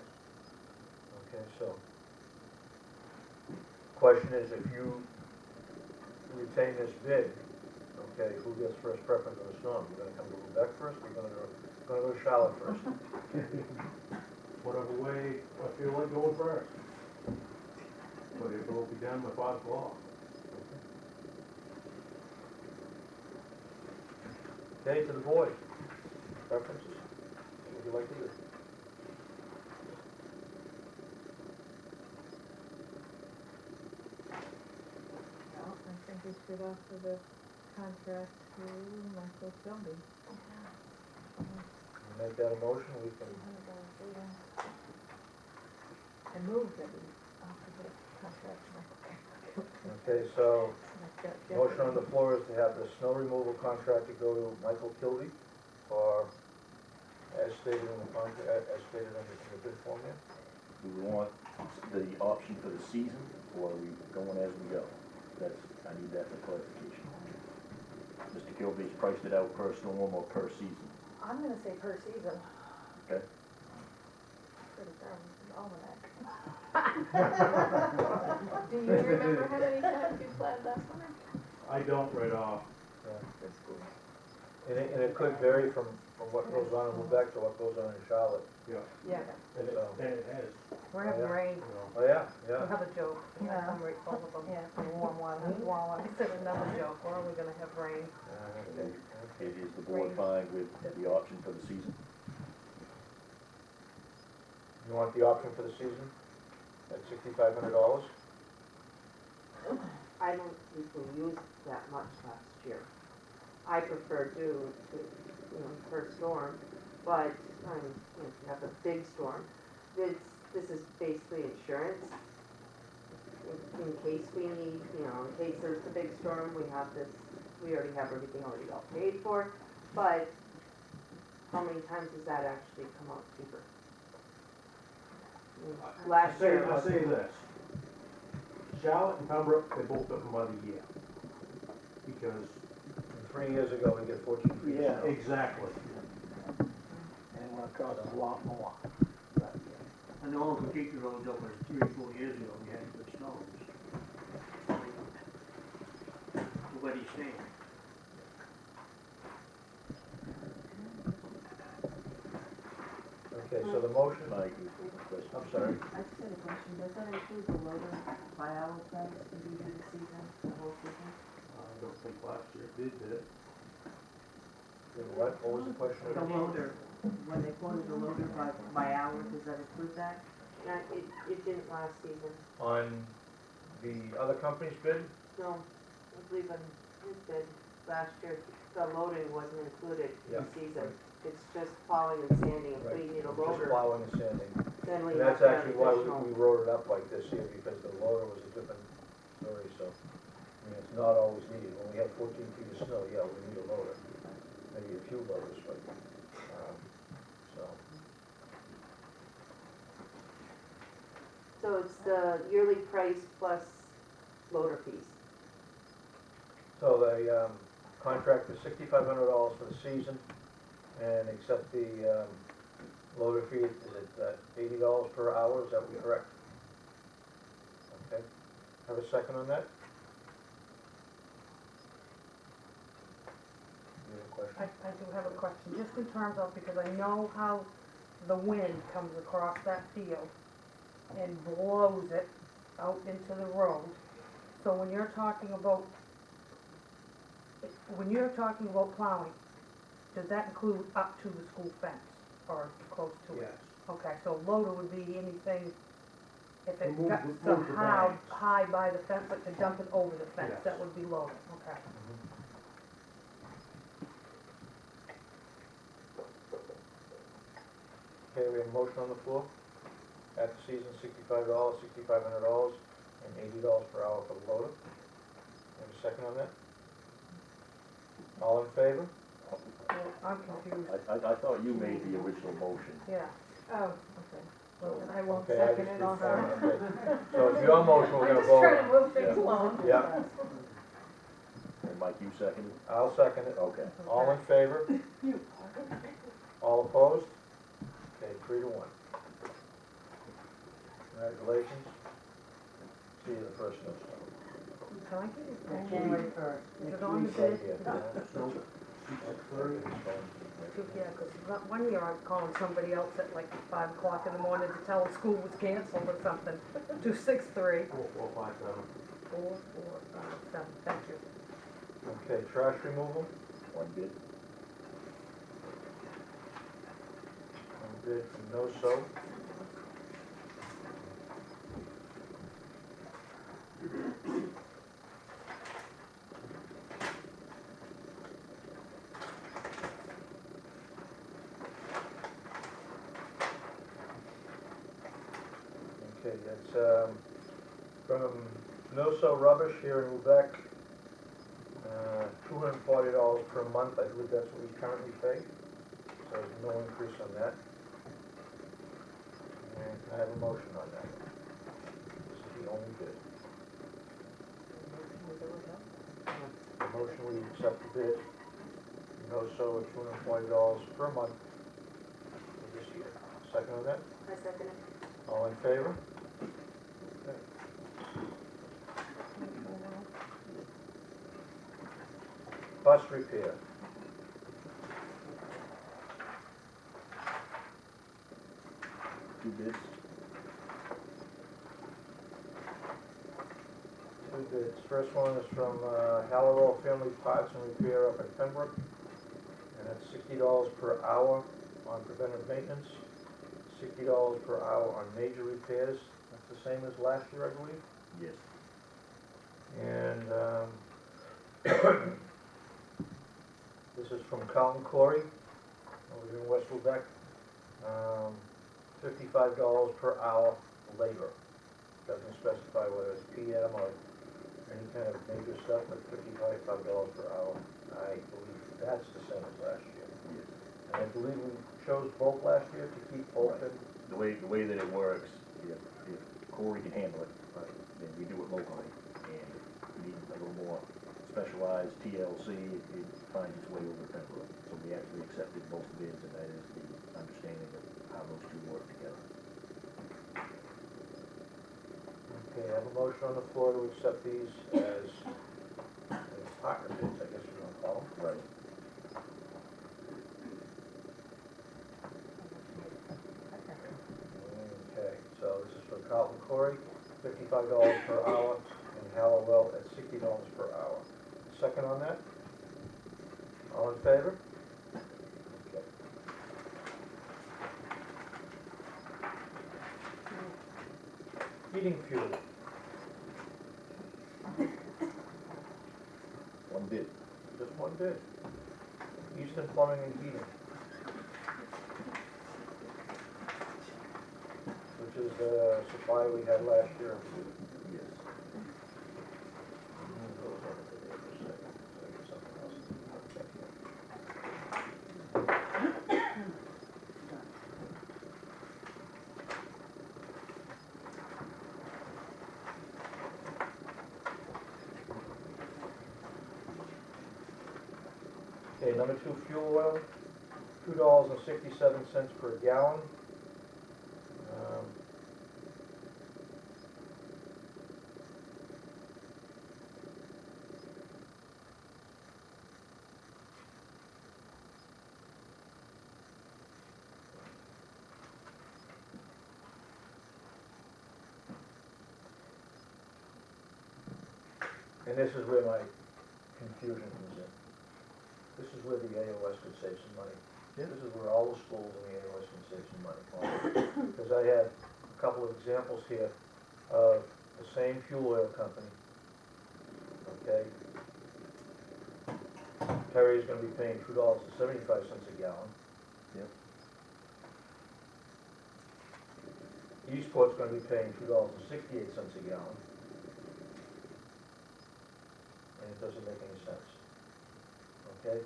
Okay, so, question is, if you retain this bid, okay, who gets first preference on the storm? You're gonna come to Lubec first, or you're gonna go to Charlotte first? whatever way I feel like going first. But it will be done by 5 o'clock. Okay, to the board. Preferences? What would you like to do? Well, I think we should offer the contract to Michael Kilby. Make that a motion, we can, I move that we offer the contract to Michael Kilby. okay, so, Like that, motion on the floor is to have the snow removal contract to go to Michael Kilby for, as stated in the contract, as stated in the bid form here. Do we want the option for the season, or are we going as we go? That's, I need that for clarification. Mr. Kilby's priced it out per storm or per season, I'm gonna say per season. okay? Put it down in the almanac. Do you remember how many times you planned last summer? I don't right off. For school. And it could vary from what goes on in Lubec to what goes on in Charlotte. Yeah. Yeah, And it, So, and it has, We're having Yeah. rain. you know. oh, yeah, We yeah. have a joke. We have Yeah. some right both of them. yeah, for warm water, warm water. I said another joke. Where are we gonna have rain? Okay. Is the board fine with the option for the season? You want the option for the season at $6,500? I don't think we used that much last year. I prefer to, you know, per storm, but, if you have a big storm, this is basically insurance. In case we need, you know, in case there's a big storm, we have this, we already have everything already all paid for, but how many times does that actually come out cheaper? Last year it I was. say this. Charlotte and Pembroke, they both took them by the year. Because, 3 years ago, we get 14 feet of Yeah. snow. exactly. And it would cost a lot more. And the old Coquito Road over 3 or 4 years ago, we had good snows. To where he's staying. Okay, so the motion, Mike, I'm sorry. I just had a question, does that include the loader by hour price if you do the season, the whole season? I don't think last year it did it? What was the question? The loader, when they quoted the loader by hour, does that include that? It didn't last season, On the other company's bid? no, I believe in his bid last year, the loading wasn't included Yeah, in season. right. It's just plowing and sanding, if Right. we need a Just loader, plowing and sanding. then we And have that's to have actually why additional. we wrote it up like this here, because the loader was a different story, so. I mean, it's not always needed. When we have 14 feet of snow, yeah, we need a loader. Maybe a few loaders, but, so. So it's the yearly price plus loader fees. So the contract is $6,500 for the season, and accept the loader fee, is it $80 per hour, is that correct? Okay, have a second on that? You have a question? I do have a question, just in terms of, because I know how the wind comes across that field and blows it out into the road. So when you're talking about plowing, does that include up to the school fence or close to it? Yes. Okay, so loader would be anything, if it Move got the- move the somehow bags. high by the fence, like to dump it over the fence, Yes. that would be loader, okay. Okay, we have a motion on the floor. At the season, $65, $6,500, and $80 per hour for the loader. Have a second on that? All in favor? Well, I'm confused, I thought you made the original motion. yeah. Oh, okay. Well, then I won't Okay, I second just it on reformed her. it, okay. So it's your motion, we're I'm gonna just vote trying to on. move things Yeah. along. Yeah. And Mike, you seconded? I'll second it. Okay. All in favor? All opposed? Okay, 3-1. Congratulations. See you the first snowstorm. Can I get your phone? January first. Is it on the bid? Yeah. Snow, Yeah, because one year I'm calling somebody else at like 5 o'clock in the morning to tell them school was canceled or something. 263. 4457. 4457, thank you. Okay, trash removal, One bid. one bid from No-So. Okay, that's, from No-So Rubbish here in Lubec, $240 per month, I believe that's what we currently pay, so there's no increase on that. And I have a motion on that. This is the only bid. The motion, we accept the bid, No-So at $240 per month for this year. Second on that? I second it. All in favor? Okay. Bus repair. Two bids. Two bids. First one is from Hallowell Family Parts and Repair up in Pembroke, and that's $60 per hour on preventive maintenance, $60 per hour on major repairs. That's the same as last year, I believe. Yes. And this is from Carlton Corey, over here in West Lubec. $55 per hour labor. Doesn't specify whether it's PM or any kind of major stuff, but $55 per hour. I believe that's the same as last year. Yes. And I believe we chose both last year to keep both in. The way that it works, if Corey can handle it, then we do it locally. And if we need a little more specialized TLC, it finds its way over to Pembroke. So we actually accepted both bids, and that is the understanding of how those two work together. Okay, I have a motion on the floor to accept these as partner bids, I guess you're gonna call them. Right. Okay, so this is for Carlton Corey, $55 per hour, and Hallowell at $60 per hour. Second on that? All in favor? Okay. Heating fuel, One bid. just one bid. Eastern Plumbing and Heating. Which is the supply we had last year. Yes. Move those over to there for a second, so I get something else to look at here. Okay, number two, fuel oil, $2.67 per gallon. And this is where my confusion comes in. This is where the AOS could save some money. Yeah. This is where all the schools in the AOS can save some money. Because I had a couple of examples here of the same fuel oil company, okay? Perry's gonna be paying $2.75 a gallon. Yep. Eastport's gonna be paying $2.68 a gallon. And it doesn't make any sense. Okay?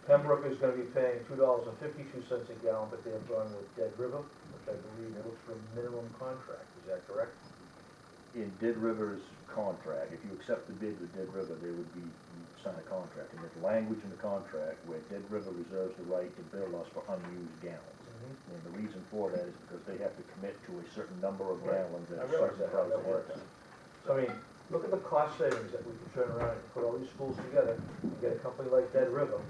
Pembroke is gonna be paying $2.52 a gallon, but they've gone with Dead River, which I believe it looks for a minimum contract, is that correct? In Dead River's contract, if you accept the bid with Dead River, there would be, you sign a contract, and there's language in the contract where Dead River reserves the right to bill us for unused gallons. And the reason for that is because they have to commit to a certain number of gallons I at a realize certain that, how price that ahead of works. time. So I mean, look at the cost savings that we could turn around and put all these schools together, and get a company like Dead River,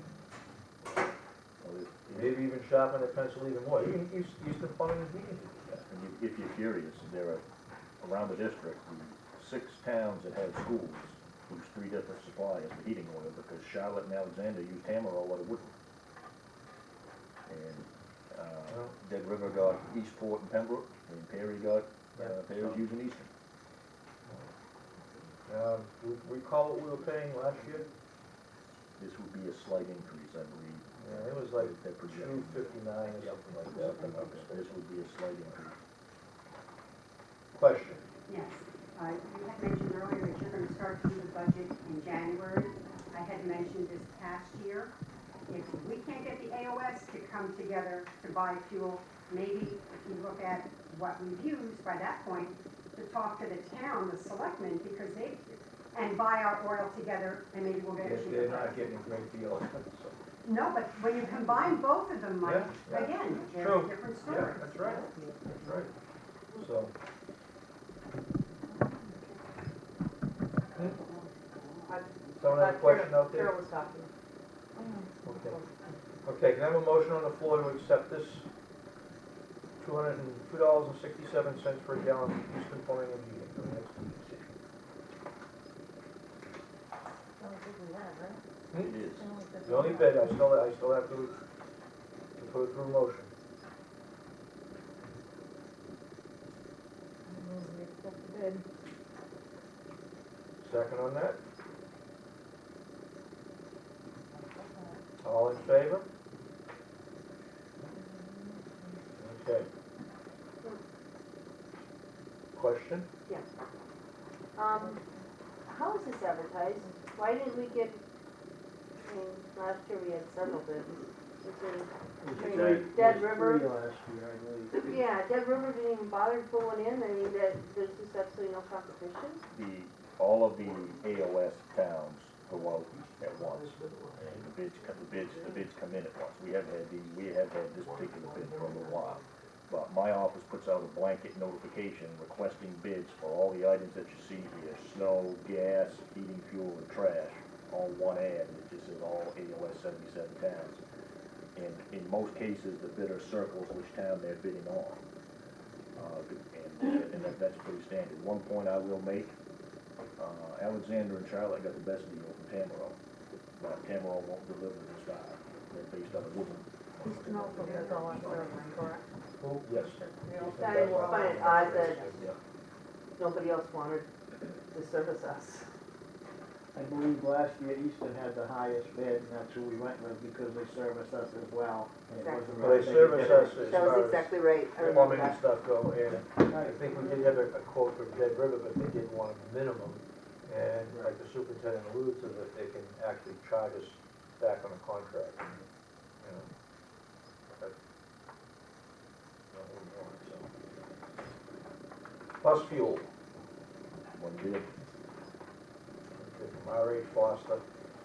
Well, maybe even sharpen their pencil even more. Even Eastern Plumbing and Heating could do that. and if you're curious, there are, around the district, the 6 towns that have schools use 3 different suppliers for heating oil, because Charlotte and Alexander use Tamaro or Woodland. And, Dead River got Eastport and Pembroke, and Perry got, Perry's using Eastern. Recall what we were paying last year? This would be a slight increase, I believe. Yeah, it was like They're projecting. 259 or something like that. if I'm not This mistaken. would be a slight increase. Question? Yes, you had mentioned earlier that you're gonna start to do the budget in January. I had mentioned this past year, if we can't get the AOS to come together to buy fuel, maybe if you look at what we've used by that point, to talk to the town, the selectmen, because and buy our oil together, and maybe we'll get a cheaper They're not price. getting a great deal, so. No, but when you combine both of them, Mike, Yeah, yeah, again, it's there's true. a different Yeah, story. that's right, that's right. So, someone have a question out there? Carol was talking. Okay. Okay, can I have a motion on the floor to accept this $202.67 per gallon for Eastern Plumbing and Heating for the next week? It is. The only bid, I still have to put it through motion. We accept the bid. Second on that? All in favor? Okay. Question? Yeah. How is this advertised? Why didn't we get, I mean, last year we had several bids. Dead River? 3 last year, I believe. Yeah, Dead River didn't even bother to put one in. I mean, there's just absolutely no competition. All of the AOS towns go out at once, and the bids come in at once. We have had this particular bid for a little while. But my office puts out a blanket notification requesting bids for all the items that you see here: snow, gas, heating fuel, and trash, all one ad, and it just says all AOS 77 towns. And in most cases, the bidder circles which town they're bidding on. And that's pretty standard. One point I will make, Alexander and Charlotte got the best deal from Tamaro, but Tamaro won't deliver this time. They're based out of Woodland. Eastern also does all our serving, correct? Oh, yes. I just find it odd that Yeah. nobody else wanted to service us. I believe last year Easton had the highest bid, and that's who we went with because they serviced us as well. And it wasn't Well, they that big a service difference. us as That was far as exactly right. I remember plumbing and that. stuff go, and I think we did have a quote for Dead River, but they did want a minimum. And like the superintendent alluded to, that they can actually charge us back on the contract, you know. That's not what we want, so. Bus fuel, One bid. okay, from R.H. Foster.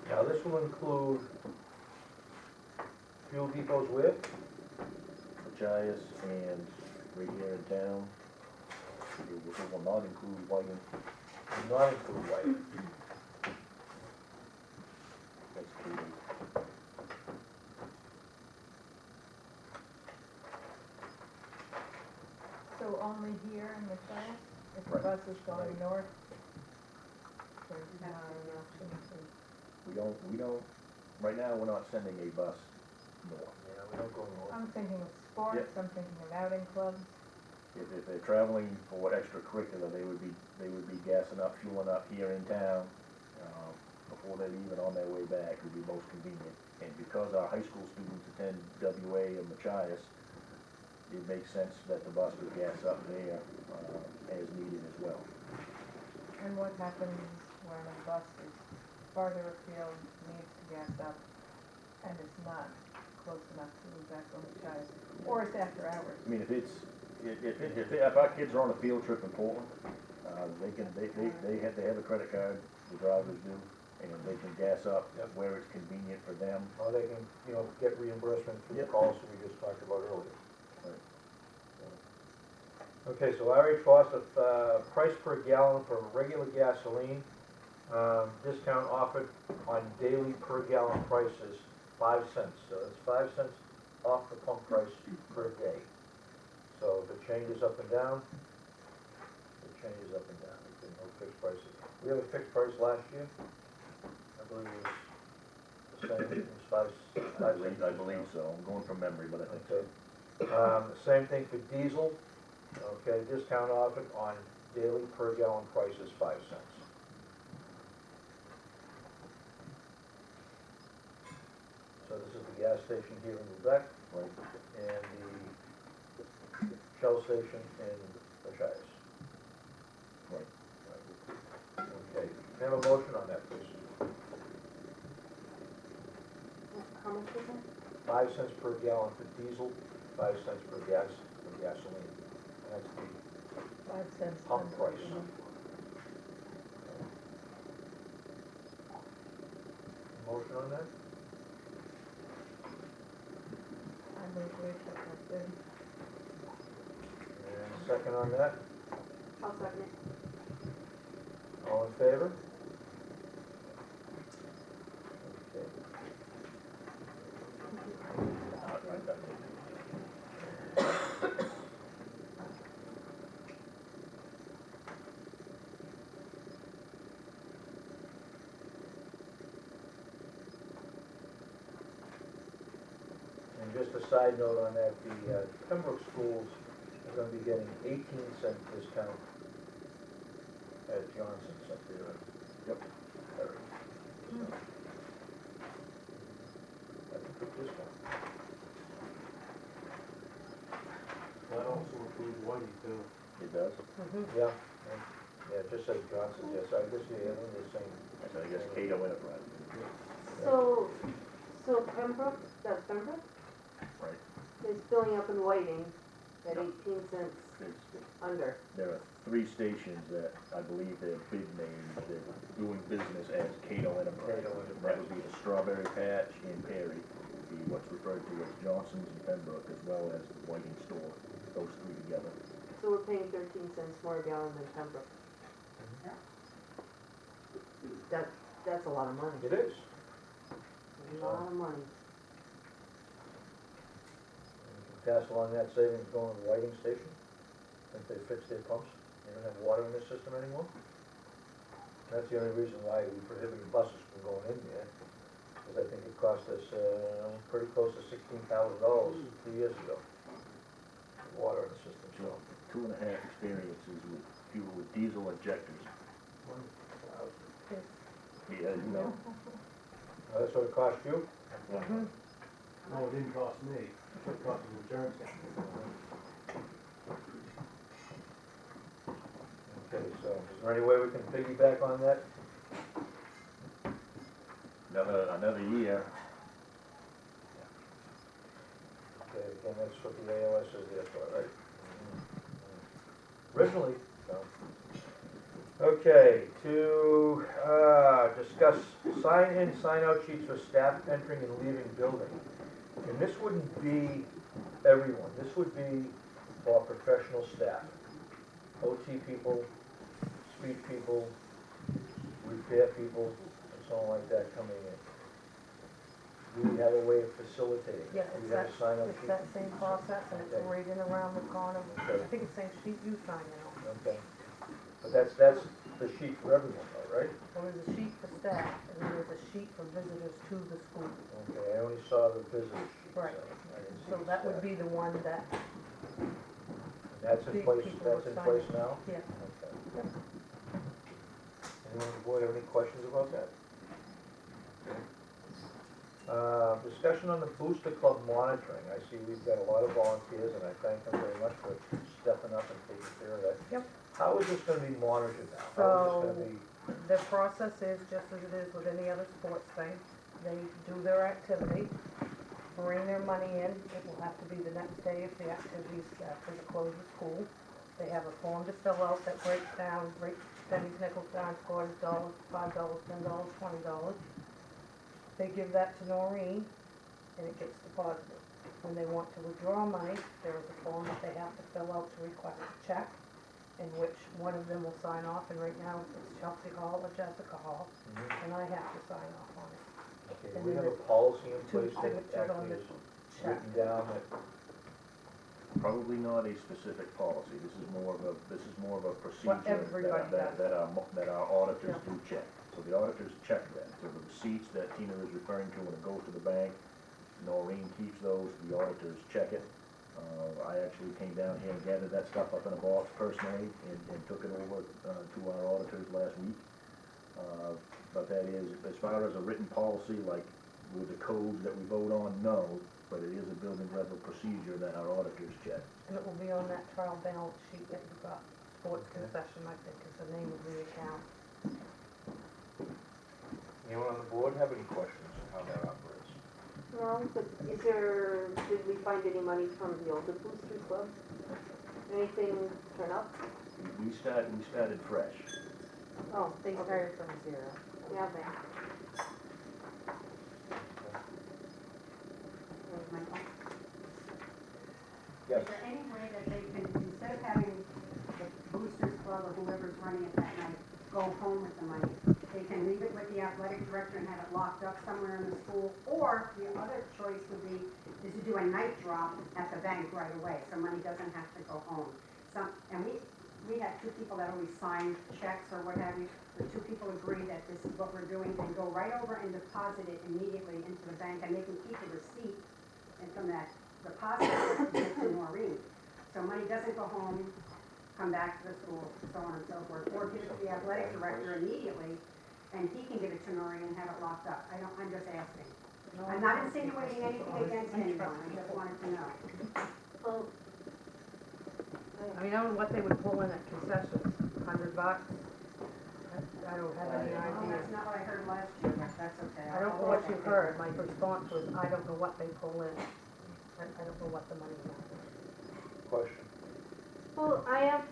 Now, this will include fuel depots with, Machias and right here in town. It will not include Whiting. do not include white. That's Katie. So only here in the south, if the Right. bus is going Right. north? There's not an option to, We don't, right now, we're not sending a bus north. Yeah, we don't go north. I'm thinking of sports, I'm thinking of outing clubs. If they're traveling for extracurricular, they would be gassing up, fueling up here in town, before they're even on their way back, would be most convenient. And because our high school students attend WA and Machias, it makes sense that the bus would gas up there, as needed as well. And what happens when a bus is farther afield, needs to gas up, and it's not close enough to Lubec or Machias, or it's after hours? I mean, if our kids are on a field trip in Portland, they have a credit card, the drivers do, and they can gas up Yep. where it's convenient for them. Or they can, you know, get reimbursement for the Yep. calls that we just talked about earlier. Right. Okay, so R.H. Foster, price per gallon for regular gasoline, discount offered on daily per gallon prices, 5 cents, so it's 5 cents off the pump price per day. So if it changes up and down, it changes up and down, there's no fixed prices. We have a fixed price last year, I believe it was the same, it was five cents. I believe so, I'm going from memory, but I think so. Okay. Same thing for diesel, okay, discount offered on daily per gallon price is 5 cents. So this is the gas station here in Lubec, Right. and the Shell station in the Shires. Right. Okay, can I have a motion on that, please? How much is it? 5 cents per gallon for diesel, 5 cents for gasoline. That's the 5 cents. pump price. Motion on that? I move we accept that bid. And a second on that? I'll second it. All in favor? Okay. Right, that may And just a side note on that, the Pembroke schools are gonna be getting 18-cent discount at Johnson's up there. Yep. Perry. So, that's a good discount. That also includes Whitey too. It does, Yeah, yeah, it just says Johnson's, yes, I guess, yeah, they're the same. so I guess Cato Enterprise, So Pembroke, that's Pembroke, right? is filling up in Whiting at 18 cents There's, under. there are 3 stations that I believe their big names, they're doing business as Cato Enterprise. Cato Enterprise. That would be the Strawberry Patch in Perry, the what's referred to as Johnson's in Pembroke, as well as the Whiting Store, those 3 together. So we're paying 13 cents more a gallon than Pembroke. That's a lot of money. It is. A lot of money. You can pass along that savings going to the lighting station, if they fix their pumps, they don't have water in their system anymore. That's the only reason why we prohibited buses from going in there, because I think it cost us, pretty close to $16,000 2 years ago. Water in the system, so. 2.5 experiences with fuel with diesel injectors. Yeah, you know. That's what it cost you? No, it didn't cost me, it cost the insurance company. Okay, so is there any way we can piggyback on that? Another year. Okay, again, that's what the AOS is there for, right? Originally, so. Okay, to, discuss sign-in, sign-out sheets for staff entering and leaving building. And this wouldn't be everyone, this would be for professional staff, OT people, speed people, repair people, and so on like that coming in. Do we have a way of facilitating? Yeah, Do it's we have that, a sign-up it's sheet? that same process, and it's Okay. right in around the corner. Okay. I think it's the same sheet you sign in on. Okay, but that's the sheet for everyone though, right? There is a sheet for staff, and then there's a sheet for visitors to the school. Okay, I only saw the visitor sheet, so Right. I didn't see So the that would staff. be the one that, That's in big place, people that's would in sign place it. now? yeah. Okay. Anyone on the board have any questions about that? Discussion on the Booster Club monitoring. I see we've got a lot of volunteers, and I thank them very much for stepping up and taking care of that. Yep. How is this gonna be monitored now? How is this gonna be? The process is just as it is with any other sports thing. They do their activity, bring their money in. It will have to be the next day if the activity's after the close of school. They have a form to fill out that breaks down, pennies, nickels, dimes, quarters, dollars, $5, $10, $20. They give that to Noreen, and it gets deposited. When they want to withdraw money, there is a form that they have to fill out to request a check, in which one of them will sign off, and right now it's Chelsea Hall or Jessica Hall, Mhm. and I have to sign off on it. Okay, do And we then have a there's policy in two place that signatures on actually the is check. written down that, Probably not a specific policy, this is more of a procedure everybody does. that our auditors do check. So the auditors check that, so the receipts that Tina is referring to when it goes to the bank, Noreen keeps those, the auditors check it. I actually came down here and gathered that stuff up in a box personally and took it over to our auditors last week. But that is, as far as a written policy, like with the codes that we vote on, no, but it is a building level procedure that our auditors check. And it will be on that trial balance sheet that you got, sports Okay. concession, I think is the name of the account. anyone on the board have any questions on how that operates? No, but is there, did we find any money from the older Booster Club? Anything turn up? We started fresh. Oh, They okay. started from zero. Yeah, they. Michael? Yes. Is there any way that they can, instead of having the Boosters Club or whoever's running it that night, go home with the money? They can leave it with the athletic director and have it locked up somewhere in the school, or the other choice would be, is to do a night drop at the bank right away, so money doesn't have to go home. And we had two people that always signed checks or what have you. The two people agreed that this is what we're doing, and go right over and deposit it immediately into the bank, and they can keep a receipt and from that deposit get to Noreen. So money doesn't go home, come back to the school, so on and so forth, or give it to the athletic director immediately, and he can give it to Noreen and have it locked up. I'm just asking. I'm not insinuating anything against anyone, I just wanted to know. Well, I mean, I don't know what they would pull in at concessions, $100? I don't have any Well, idea. that's not what I heard last year, but that's okay. I don't know what you heard, my response was, I don't know what they pull in. I don't know what the money is. Question? well, I have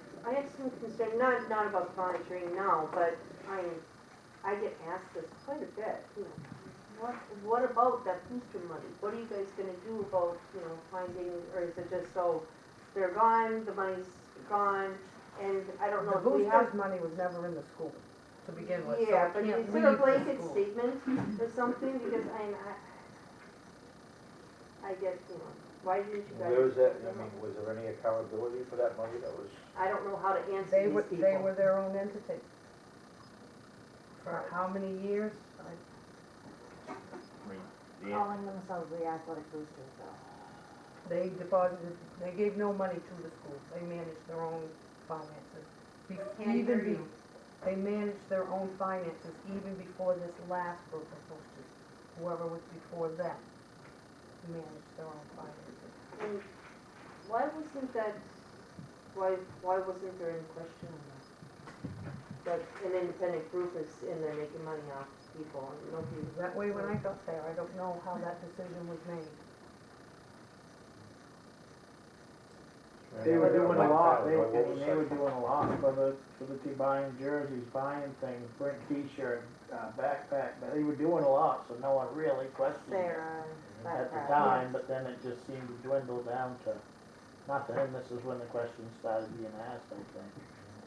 some concern, not about monitoring now, but I get asked this quite a bit, you know. What about that booster money? What are you guys gonna do about, you know, finding, or is it just, oh, they're gone, the money's gone, and I don't know The if we have. boosters money was never in the school to begin with, so Yeah, it but can't is leave there a the blanket school. statement or something, because I get, you know, why didn't you guys? Where is that, I mean, was there any accountability for that money that was? I don't know how to answer They these were, people. they were their own entity. For how many years? I mean, the- Calling themselves the athletic boosters though. They deposited, they gave no money to the school, they managed their own finances. Can't hear Even you. they managed their own finances even before this last group of boosters. Whoever was before them managed their own finances. And why wasn't that, why wasn't there any question on that? That an independent group is in there making money off people and nobody. That way when I got there, I don't know how that decision was made. They were doing a lot, What was they were that? doing a lot for the team, buying jerseys, buying things, print t-shirt, backpack, but they were doing a lot, so no one really questioned it Sarah, at the time, but then it just seemed to dwindle down to nothing, and this is when the questions started being asked, I think.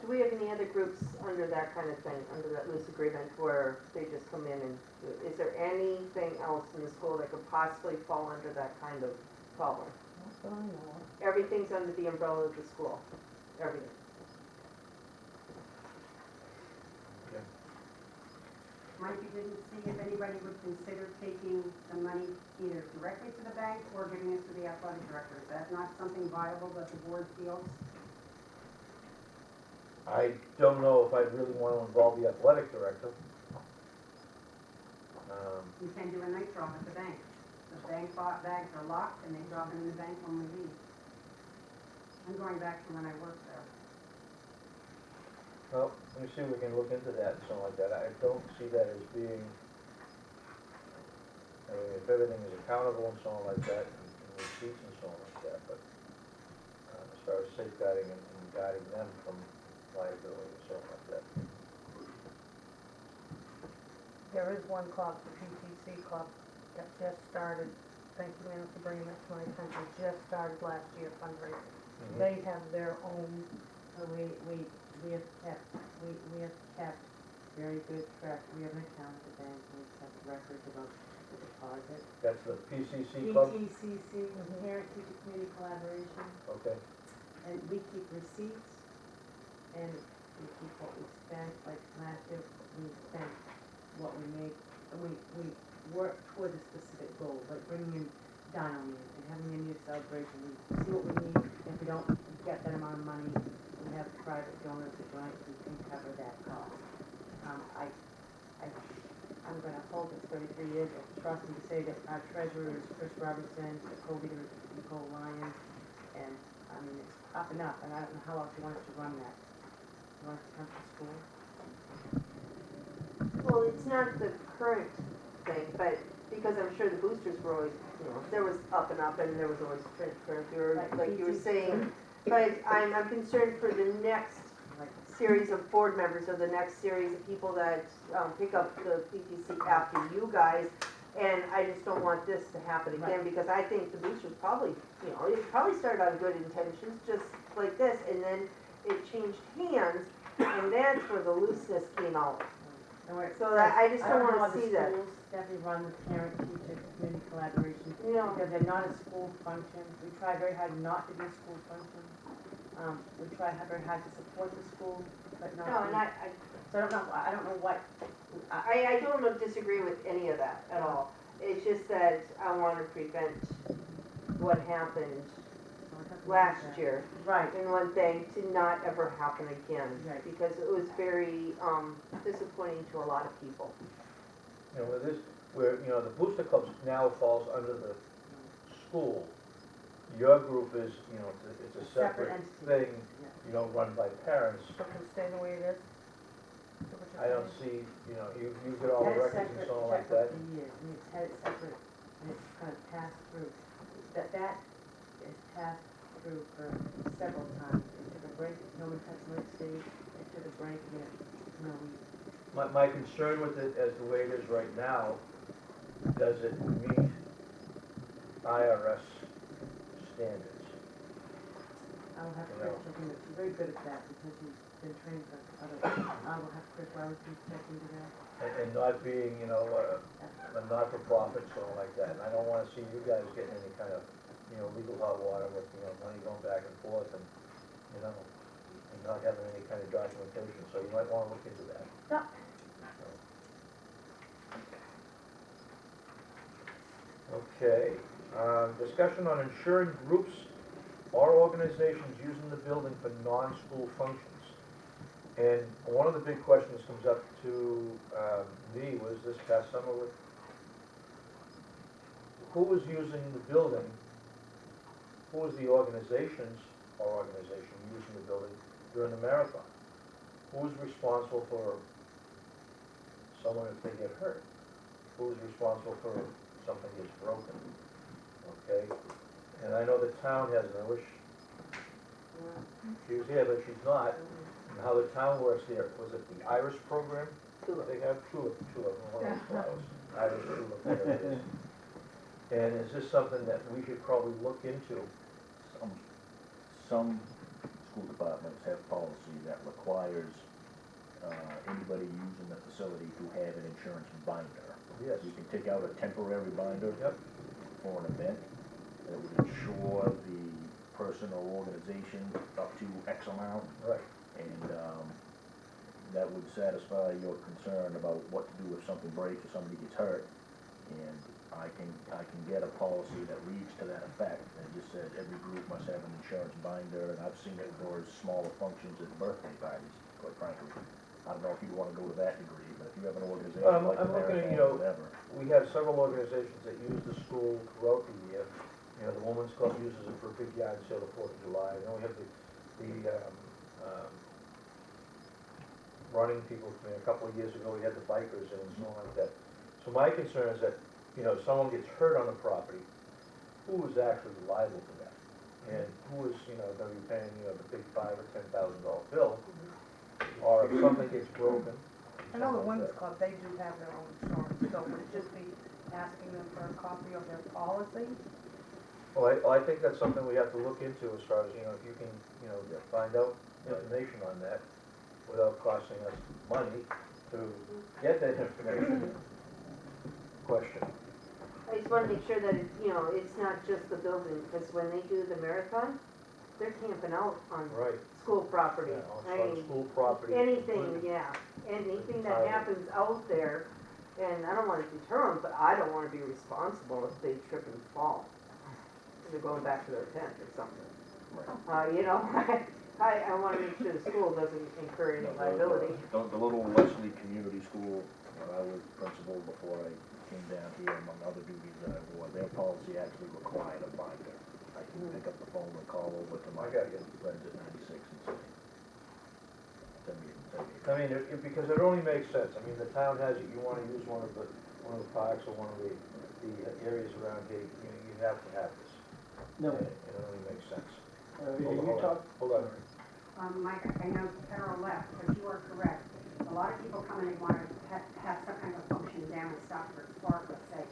do we have any other groups under that kind of thing, under that loose agreement where they just come in and, is there anything else in the school that could possibly fall under that kind of problem? That's what I know of. Everything's under the umbrella of the school, everything. Mike, you didn't see if anybody would consider taking the money either directly to the bank or giving it to the athletic director. Is that not something viable that the board feels? I don't know if I'd really want to involve the athletic director. You can do a night drop at the bank. The bank bags are locked and they drop them in the bank when we leave. I'm going back to when I worked there. Well, let me see if we can look into that and something like that. I don't see that as being, I mean, if everything is accountable and so on like that, and receipts and so on like that, but as far as safeguarding and guarding them from liability and so on like that. There is one club, the PTC club, that just started, thank you, Anna, for bringing that to my attention, just started last year fundraising. Mhm. They have their own, We have kept very good track, we have an account at the bank, we kept records about a deposit. That's the PCC club? PTCC, Parent Teacher Community Collaboration, Okay, and we keep receipts, and we keep what we spent, like last year, we spent what we made, and we work toward a specific goal, like bringing in dining and having a new celebration, we see what we need, if we don't get that amount of money, we have private donors to join, we can cover that cost. I'm gonna hold this 33 years, and trust me to say that our treasurer is Chris Robertson, the co-leader is Nicole Lyons, and, I mean, it's up and up, and I don't know how else you want us to run that. You want us to come to school? Well, it's not the current thing, but because I'm sure the boosters were always, you know, there was up and up and there was always transparency, or like you were saying. But I'm concerned for the next Like, series of board members, or the next series of people that pick up the PTC after you guys. And I just don't want this to happen again, because I think the boosters probably, you know, it probably started on good intentions, just like this, and then it changed hands, and that's where the looseness came out. and we're- So that, I just don't know how wanna the see that. schools definitely run the parent teacher community collaboration, You know, because they're not a school function. We try very hard not to be a school function. We try very hard to support the school, but not. no, and So I don't know what, I don't disagree with any of that at all. It's just that I want to prevent what happened last year Right, in one thing to not ever happen again. Right. Because it was very disappointing to a lot of people. you know, with this, where, you know, the booster clubs now falls under the school. Your group is, you know, it's a Separate separate entity. thing, you know, run by parents. So can it stay the way it is? Is that what you're I don't saying? see, you know, you get all the had it records and separate, so on like separate that. for years, and it's had it separate, and it's kind of passed through. That is passed through for several times. It took a break, no one touched my stage, it took a break, and it, you know, we, My concern with it, as the way it is right now, does it meet IRS standards? I will have Chris check into it. She's very good at that, because she's been trained for other, I will have Chris Robertson check into that. And not being, you know, a not-for-profit, so like that. And I don't wanna see you guys getting any kind of, you know, legal hot water with, you know, money going back and forth and, you know, and not having any kind of documentation, so you might wanna look into that. Yeah. Okay, discussion on ensuring groups or organizations using the building for non-school functions. And one of the big questions comes up to me was this past summer with, who was using the building? Who was the organizations or organization using the building during the marathon? Who was responsible for someone if they get hurt? Who was responsible for something gets broken? Okay, and I know the town has, and I wish she was here, but she's not. And how the town works there, was it the Iris program? Tulip. They have tulip, one of those flowers, Iris tulip, whatever it is. And is this something that we should probably look into? Some school departments have policy that requires anybody using the facility to have an insurance binder. Yes. You can take out a temporary binder Yep. for an event that would insure the person or organization up to X amount, Right. and that would satisfy your concern about what to do if something breaks or somebody gets hurt. And I can get a policy that reads to that effect, and just said every group must have an insurance binder, and I've seen it for smaller functions at birthday parties, quite frankly. I don't know if you wanna go to that degree, but if you have an organization I'm like the looking at, marathon you know, or whatever. we have several organizations that use the school throughout the year. You know, the Women's Club uses it for a big yard sale the 4th of July. You know, we have the running people, I mean, a couple of years ago, we had the bikers and so on like that. So my concern is that, you know, if someone gets hurt on the property, who is actually liable for that? And who is, you know, gonna be paying, you know, the big $5,000 or $10,000 bill? Or if something gets broken. I know the something like women's that. club, they do have their own insurance, so would it just be asking them for a copy of their policy? Well, I think that's something we have to look into as far as, you know, if you can, you know, find out information on that without costing us money to get that information. Question. I just wanna make sure that it, you know, it's not just the building, because when they do the marathon, they're camping out on Right, school property. yeah, I on mean, school property. anything, yeah, anything that Entirely. happens out there, and I don't wanna deter them, but I don't wanna be responsible if they trip and fall. They're going back to their tent or something. You know, I wanna make sure the school doesn't incur any liability. The little Leslie Community School, when I was principal before I came down here, among other duties that I wore, their policy actually required a binder. I can pick up the phone and call over to my I got you. friends at 96 and say, send me. I mean, because it only makes sense. I mean, the town has it, you wanna use one of the parks or one of the areas around here, you have to have this. No, It only makes sense. you talk, Hold on. Mike, I know Carol left, but you are correct. A lot of people come in and want to have some kind of function down in Stockford Park, let's say.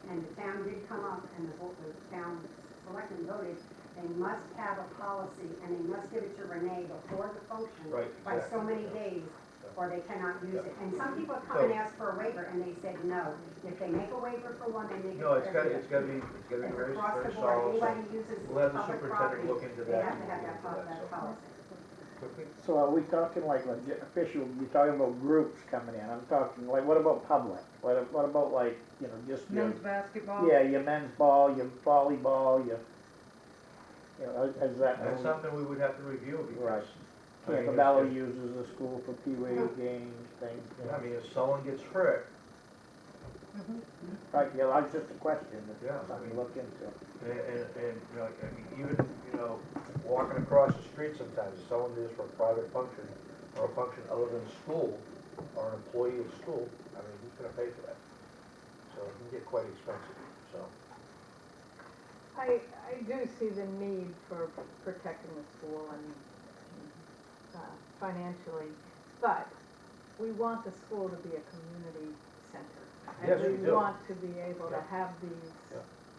And the town did come up and the town selectmen voted, they must have a policy and they must give it to Renee before the function Right, by so exactly. many days, or they cannot use it. And some people come and ask for a waiver and they said no. If they make a waiver for one, they make it No, for everybody. it's gotta be It's very, across very the board, solid. anybody uses We'll have the public superintendent property, look into they that. have to have and look into that so. policy. so are we talking like official, you're talking about groups coming in, I'm talking, like, what about public? What about like, you know, just your, Men's basketball? yeah, your men's ball, your volleyball, you know, is that? That's something we would have to review Right. because. I mean, Campobello if- uses the school for P-way games, things, you Yeah, I know. mean, if someone gets hurt, Right, yeah, that's just a question, Yeah, that's something to look into. and, you know, I mean, even, you know, walking across the street sometimes, if someone is for a private function or a function other than school, or an employee of school, I mean, who's gonna pay for that? So it can get quite expensive, so. I do see the need for protecting the school and financially, but we want the school to be a community center. Yes, we And we do. want to be able to Yeah. have these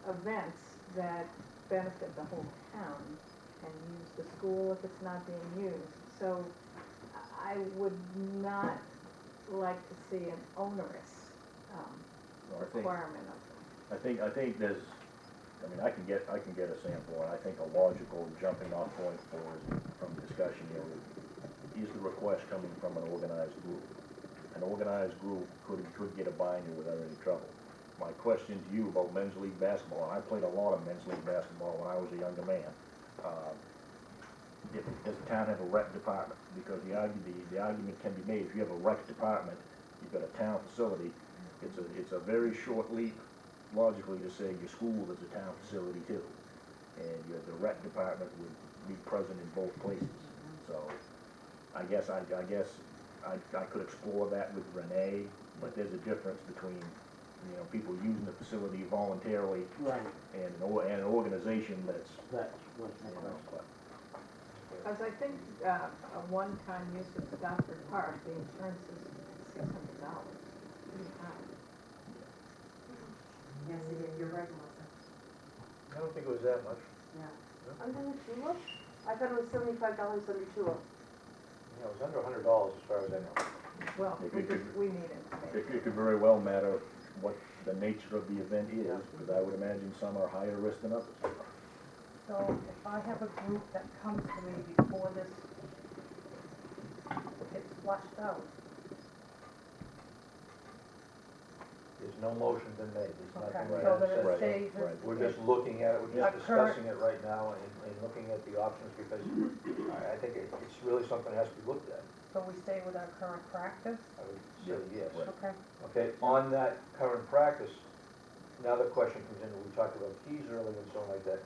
events that benefit the whole town and use the school if it's not being used. So I would not like to see an onerous Well, requirement of them. I think there's, I mean, I can get a sample, and I think a logical jumping off point from discussion here is the request coming from an organized group. An organized group could get a binder without any trouble. My question to you about men's league basketball, and I played a lot of men's league basketball when I was a younger man. Does the town have a rec department? Because the argument can be made, if you have a rec department, you've got a town facility, it's a very short leap logically to say your school is a town facility too. And the rec department would be present in both places. So I guess I could explore that with Renee, but there's a difference between, you know, people using the facility voluntarily Right, and an organization that's, that's what's my you know, question. Because I think a one-time use of Stockford Park, the insurance is $600. Yes, it is, you're right, Melissa. I don't think it was that much. Yeah. Under the tulip? I thought it was $75 under tulip. Yeah, it was under $100 as far as I know. Well, If we you just, could- we need information. it could very well matter what the nature of the event is, because I would imagine some are higher risk than others. So if I have a group that comes to me before this gets flushed out, There's no motion been made, there's okay, nothing. so that said. it stays as. Right. We're just looking at it, we're just A current- discussing it right now and looking at the options because I think it's really something that has to be looked at. So we stay with our current practice? I would say yes. Okay. Okay, on that current practice, now the question comes in, we talked about keys earlier and so on like that.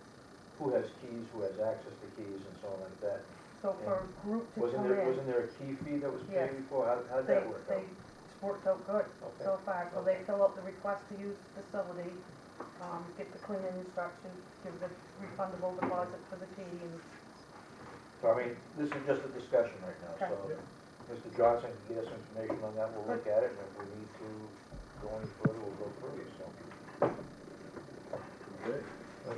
Who has keys, who has access to keys and so on like that? So for a group to Wasn't come in, there a key fee that was Yes. paid before? How did they, that work they, out? it's worked out good Okay. so far. So they fill out the request to use the facility, get the cleaning instructions, give the refundable deposit for the key, and So I mean, this is just a discussion right now, so Okay. Mr. Johnson can get us information on that, we'll look at it, and if we need to go any further, we'll go further, so. Okay.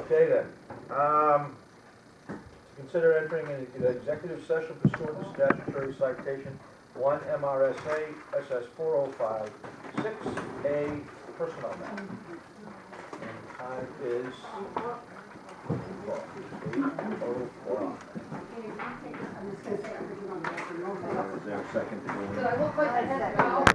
Okay then, to consider entering an executive session pursuant to statutory citation 1 MRSA SS 405 6A personnel matter. And Time is 8:05. Is there a second to go in? Did I look like I had to go?